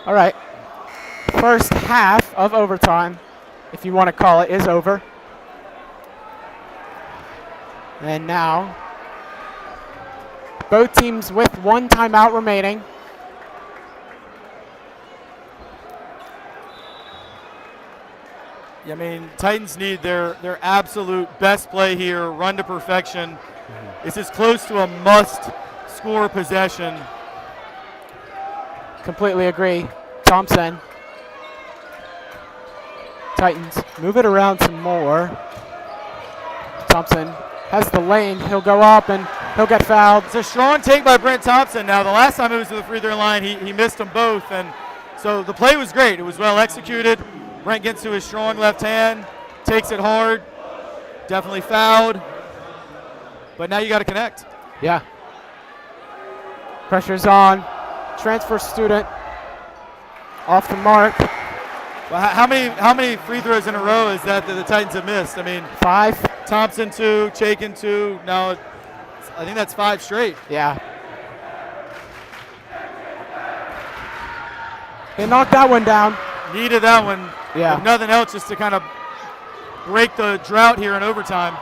All right. First half of overtime, if you want to call it, is over. And now, both teams with 1 timeout remaining. I mean, Titans need their absolute best play here, run to perfection. Mm-hmm. It's as close to a must-score possession. Completely agree. Thompson. Titans move it around some more. Thompson has the lane. He'll go up and he'll get fouled. It's a strong take by Brent Thompson. Now, the last time he was to the free throw line, he missed them both. And so the play was great. It was well executed. Brent gets to his strong left hand, takes it hard, definitely fouled. But now you got to connect. Yeah. Pressure's on. Transfer student off the mark. Well, how many free throws in a row is that the Titans have missed? I mean, 5. Thompson 2, Chaikin 2. Now, I think that's 5 straight. Yeah. They knocked that one down. Needed that one. Yeah. If nothing else, just to kind of break the drought here in overtime.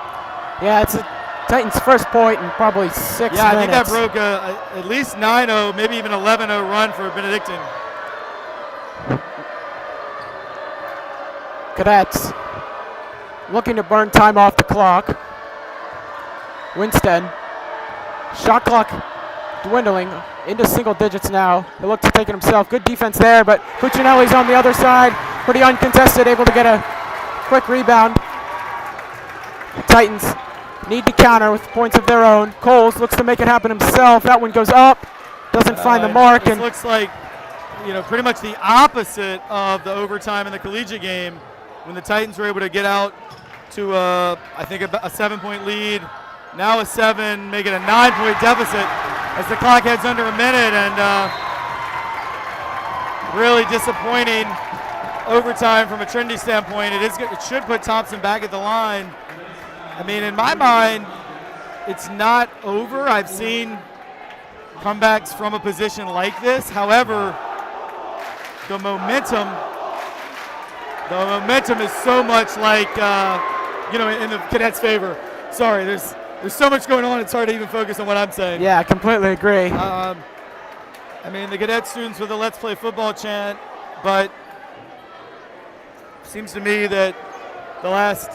Yeah, it's a Titans' first point in probably 6 minutes. Yeah, I think that broke at least 9-0, maybe even 11-0 run for Benedictine. Cadets looking to burn time off the clock. Winstead. Shot clock dwindling into single digits now. He'll look to take it himself. Good defense there, but Puccinelli's on the other side. Pretty uncontested, able to get a quick rebound. Titans need to counter with points of their own. Coles looks to make it happen himself. That one goes up. Doesn't find the mark. It looks like pretty much the opposite of the overtime in the collegiate game when the Titans were able to get out to I think a 7-point lead. Now a 7, make it a 9-point deficit as the clock heads under a minute, and really disappointing overtime from a Trinity standpoint. It should put Thompson back at the line. I mean, in my mind, it's not over. I've seen comebacks from a position like this. However, the momentum is so much like in the Cadets' favor. Sorry, there's so much going on. It's hard to even focus on what I'm saying. Yeah, I completely agree. I mean, the Cadet students with the "Let's Play Football" chant, but seems to me that the last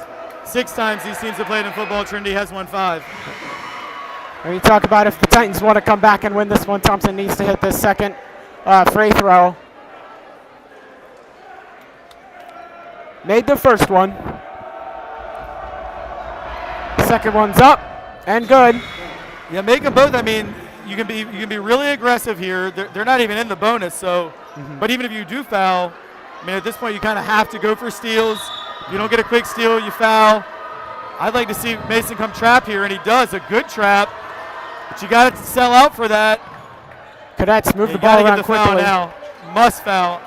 6 times these teams have played in football, Trinity has won 5. When you talk about if the Titans want to come back and win this one, Thompson needs to hit this second free throw. Made the first one. Second one's up and good. Yeah, make them both. I mean, you can be really aggressive here. They're not even in the bonus, so. But even if you do foul, I mean, at this point you kind of have to go for steals. If you don't get a quick steal, you foul. I'd like to see Mason come trap here, and he does a good trap. But you got to sell out for that. Cadets move Yeah, the ball around foul quickly. now. Must foul.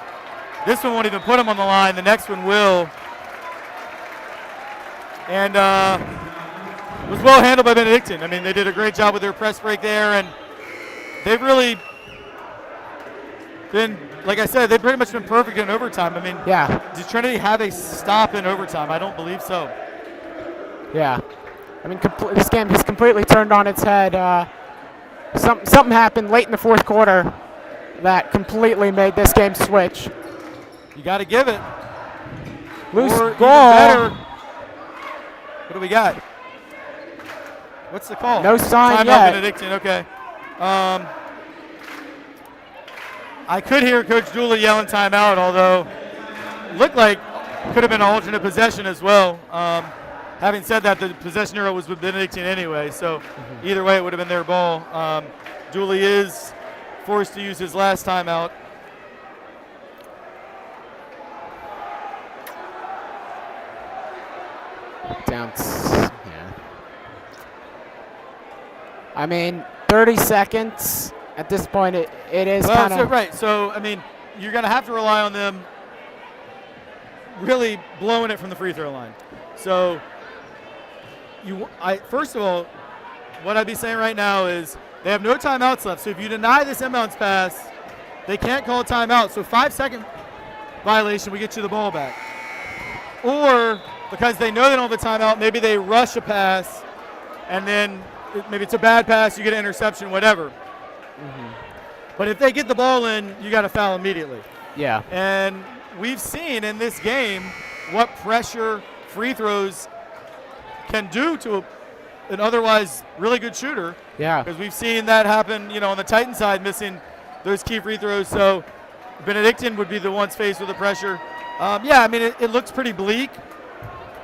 This one won't even put him on the line. The next one will. And was well handled by Benedictine. I mean, they did a great job with their press break there, and they've really been, like I said, they've pretty much been perfect in overtime. I mean, Yeah, did Trinity have a stop in overtime? I don't believe so. yeah. I mean, this game has completely turned on its head. Something happened late in the fourth quarter that completely made this game switch. You got to give it. Loose Or even ball. better, what do we got? What's the call? No sign Timeout yet. Benedictine, okay. I could hear Coach Dooley yelling timeout, although looked like could have been an alternate possession as well. Having said that, the possession arrow was with Benedictine anyway, so either way it would have been their ball. Dooley is forced to use his last timeout. Yeah. I mean, 30 seconds. At this point, it is Well, kind so, of. right. So, I mean, you're going to have to rely on them really blowing it from the free throw line. So, first of all, what I'd be saying right now is they have no timeouts left. So, if you deny this inbounds pass, they can't call a timeout. So, 5-second violation, we get you the ball back. Or, because they know they don't have a timeout, maybe they rush a pass, and then maybe it's a bad pass, you get an interception, whatever. But if they get the ball in, you got to foul immediately. Yeah. And we've seen in this game what pressure free throws can do to an otherwise really good shooter. Yeah. Because we've seen that happen, on the Titan side, missing those key free throws. So Benedictine would be the ones faced with the pressure. Yeah, I mean, it looks pretty bleak,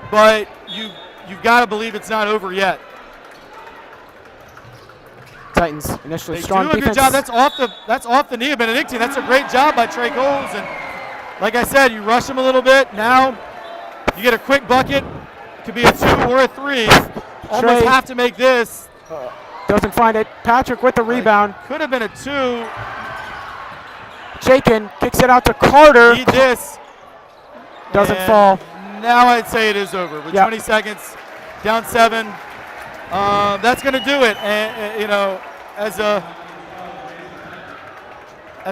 but you've got to believe it's not over yet. Titans initially They strong do a defense. good job. That's off the knee of Benedictine. That's a great job by Trey Coles. And like I said, you rush him a little bit. Now you get a quick bucket. It could be a 2 or a 3. Almost Trey have to make this. doesn't find it. Patrick with the rebound. Could have been a 2. Shaken kicks it out to Carter. Need this. Doesn't And fall. Now I'd say it is over. With Yep. 20 seconds, down 7. That's going to do it. And as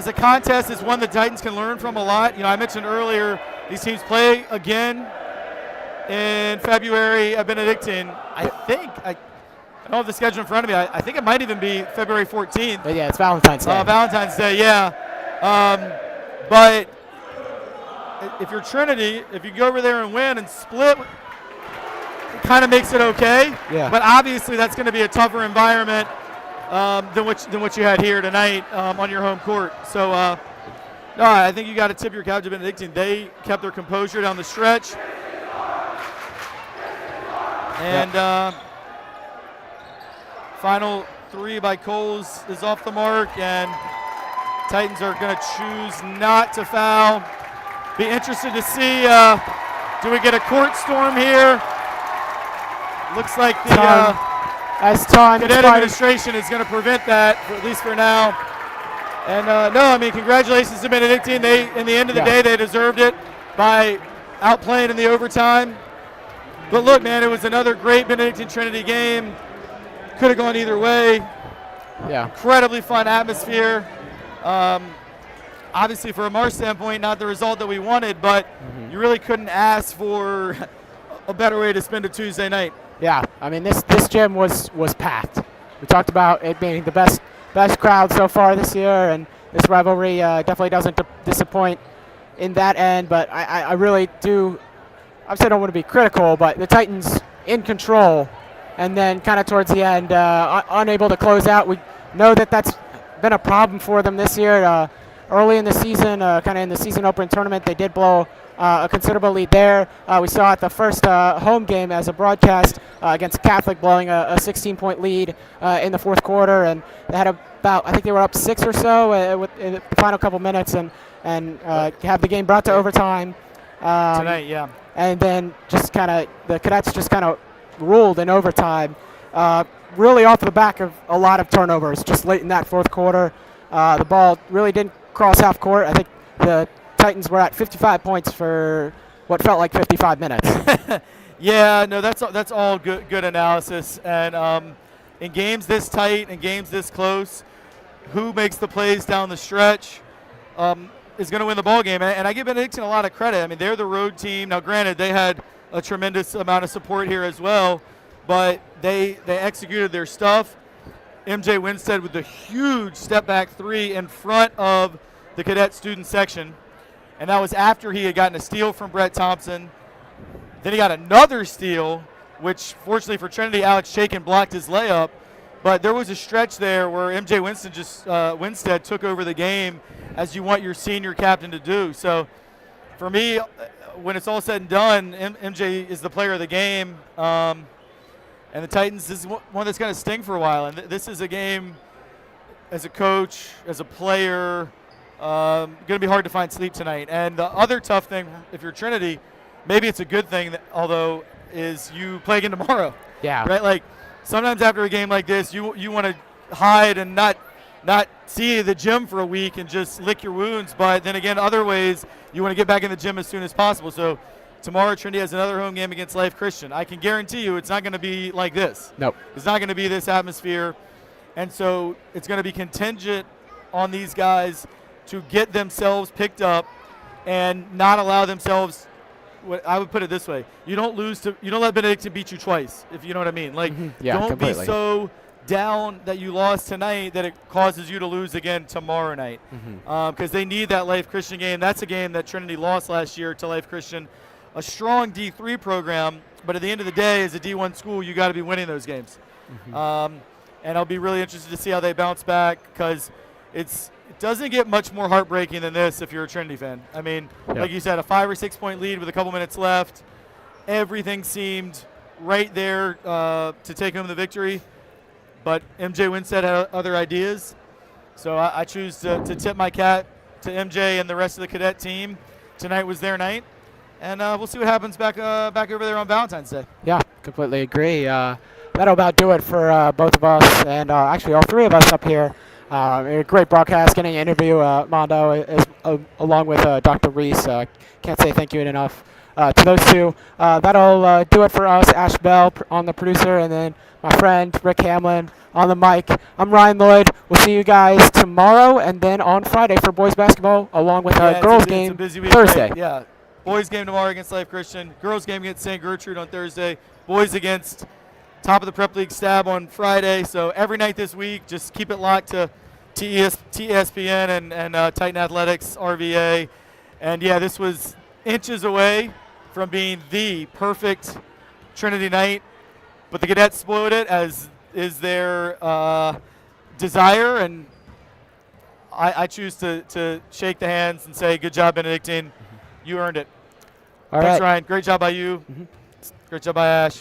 a contest, it's one the Titans can learn from a lot. I mentioned earlier these teams play again in February at Benedictine. I think I don't have the schedule in front of me. I think it might even be February 14th. But yeah, it's Valentine's Day. Valentine's Day, yeah. But if you're Trinity, if you go over there and win and split, it kind of makes it okay. Yeah. But obviously that's going to be a tougher environment than what you had here tonight on your home court. So, no, I think you got to tip your cap to Benedictine. They kept their composure down the stretch. And final 3 by Coles is off the mark, and Titans are going to choose not to foul. Be interested to see, do we get a court storm here? Looks like the As time Cadet expires. administration is going to prevent that, at least for now. And no, I mean, congratulations to Benedictine. They, in the end of the day, they deserved it by outplaying in the overtime. But look, man, it was another great Benedictine Trinity game. Could have gone either way. Yeah. Incredibly fun atmosphere. obviously from our standpoint, not the result that we wanted, but you really couldn't ask for a better way to spend a Tuesday night. Yeah, I mean this gym was packed. We talked about it being the best crowd so far this year, and this rivalry definitely doesn't disappoint in that end. But I really do. Obviously, I don't want to be critical, but the Titans in control, and then kind of towards the end, unable to close out. We know that that's been a problem for them this year. Early in the season, kind of in the season opening tournament, they did blow a considerable lead there. We saw at the first home game as a broadcast against Catholic, blowing a 16-point lead in the fourth quarter, and they had I think they were up 6 or so in the final couple minutes, and have the game brought to overtime. Tonight, yeah. And then just kind of the Cadets just kind of ruled in overtime, really off the back of a lot of turnovers just late in that fourth quarter. The ball really didn't cross half court. I think the Titans were at 55 points for what felt like 55 minutes. Yeah, no, that's all good analysis. And in games this tight and games this close, who makes the plays down the stretch is going to win the ball game. And I give Benedictine a lot of credit. I mean, they're the road team. Now, granted, they had a tremendous amount of support here as well, but they executed their stuff. MJ Winstead with the huge step back three in front of the cadet student section. And that was after he had gotten a steal from Brett Thompson. Then he got another steal, which fortunately for Trinity, Alex Chaikin blocked his layup. But there was a stretch there where MJ Winstead took over the game, as you want your senior captain to do. So for me, when it's all said and done, MJ is the player of the game. And the Titans, this is one that's going to sting for a while. And this is a game, as a coach, as a player, going to be hard to find sleep tonight. And the other tough thing, if you're Trinity, maybe it's a good thing, although, is you play again tomorrow. Yeah. Right? Like, sometimes after a game like this, you want to hide and not see the gym for a week and just lick your wounds. But then again, other ways, you want to get back in the gym as soon as possible. So tomorrow, Trinity has another home game against Life Christian. I can guarantee you it's not going to be like this. Nope. It's not going to be this atmosphere. And so it's going to be contingent on these guys to get themselves picked up and not allow themselves. I would put it this way: you don't let Benedictine beat you twice, if you know what I mean. Like, Yeah, don't completely. be so down that you lost tonight that it causes you to lose again tomorrow night. Because they need that Life Christian game. That's a game that Trinity lost last year to Life Christian, a strong D3 program. But at the end of the day, as a D1 school, you got to be winning those games. And I'll be really interested to see how they bounce back, because it doesn't get much more heartbreaking than this if you're a Trinity fan. I mean, like you said, a 5 or 6 point lead with a couple minutes left. Everything seemed right there to take home the victory. But MJ Winstead had other ideas. So I choose to tip my cap to MJ and the rest of the cadet team. Tonight was their night. And we'll see what happens back over there on Valentine's Day. Yeah, completely agree. That'll about do it for both of us, and actually all three of us up here. A great broadcast, getting an interview, Mondo, along with Dr. Reese. Can't say thank you enough to those two. That'll do it for us. Ash Bell on the producer, and then my friend Rick Hamlin on the mic. I'm Ryan Lloyd. We'll see you guys tomorrow, and then on Friday for boys basketball, along with girls game it's a busy week, Thursday. Right? Yeah, boys game tomorrow against Life Christian. Girls game against St. Gertrude on Thursday. Boys against top of the Prep League Stab on Friday. So every night this week, just keep it locked to TSPN and Titan Athletics, RVA. And yeah, this was inches away from being the perfect Trinity night, but the Cadets spoiled it, as is their desire, and I choose to shake the hands and say, good job, Benedictine. You earned it. All Thanks, right. Ryan. Great job by you. Great job by Ash.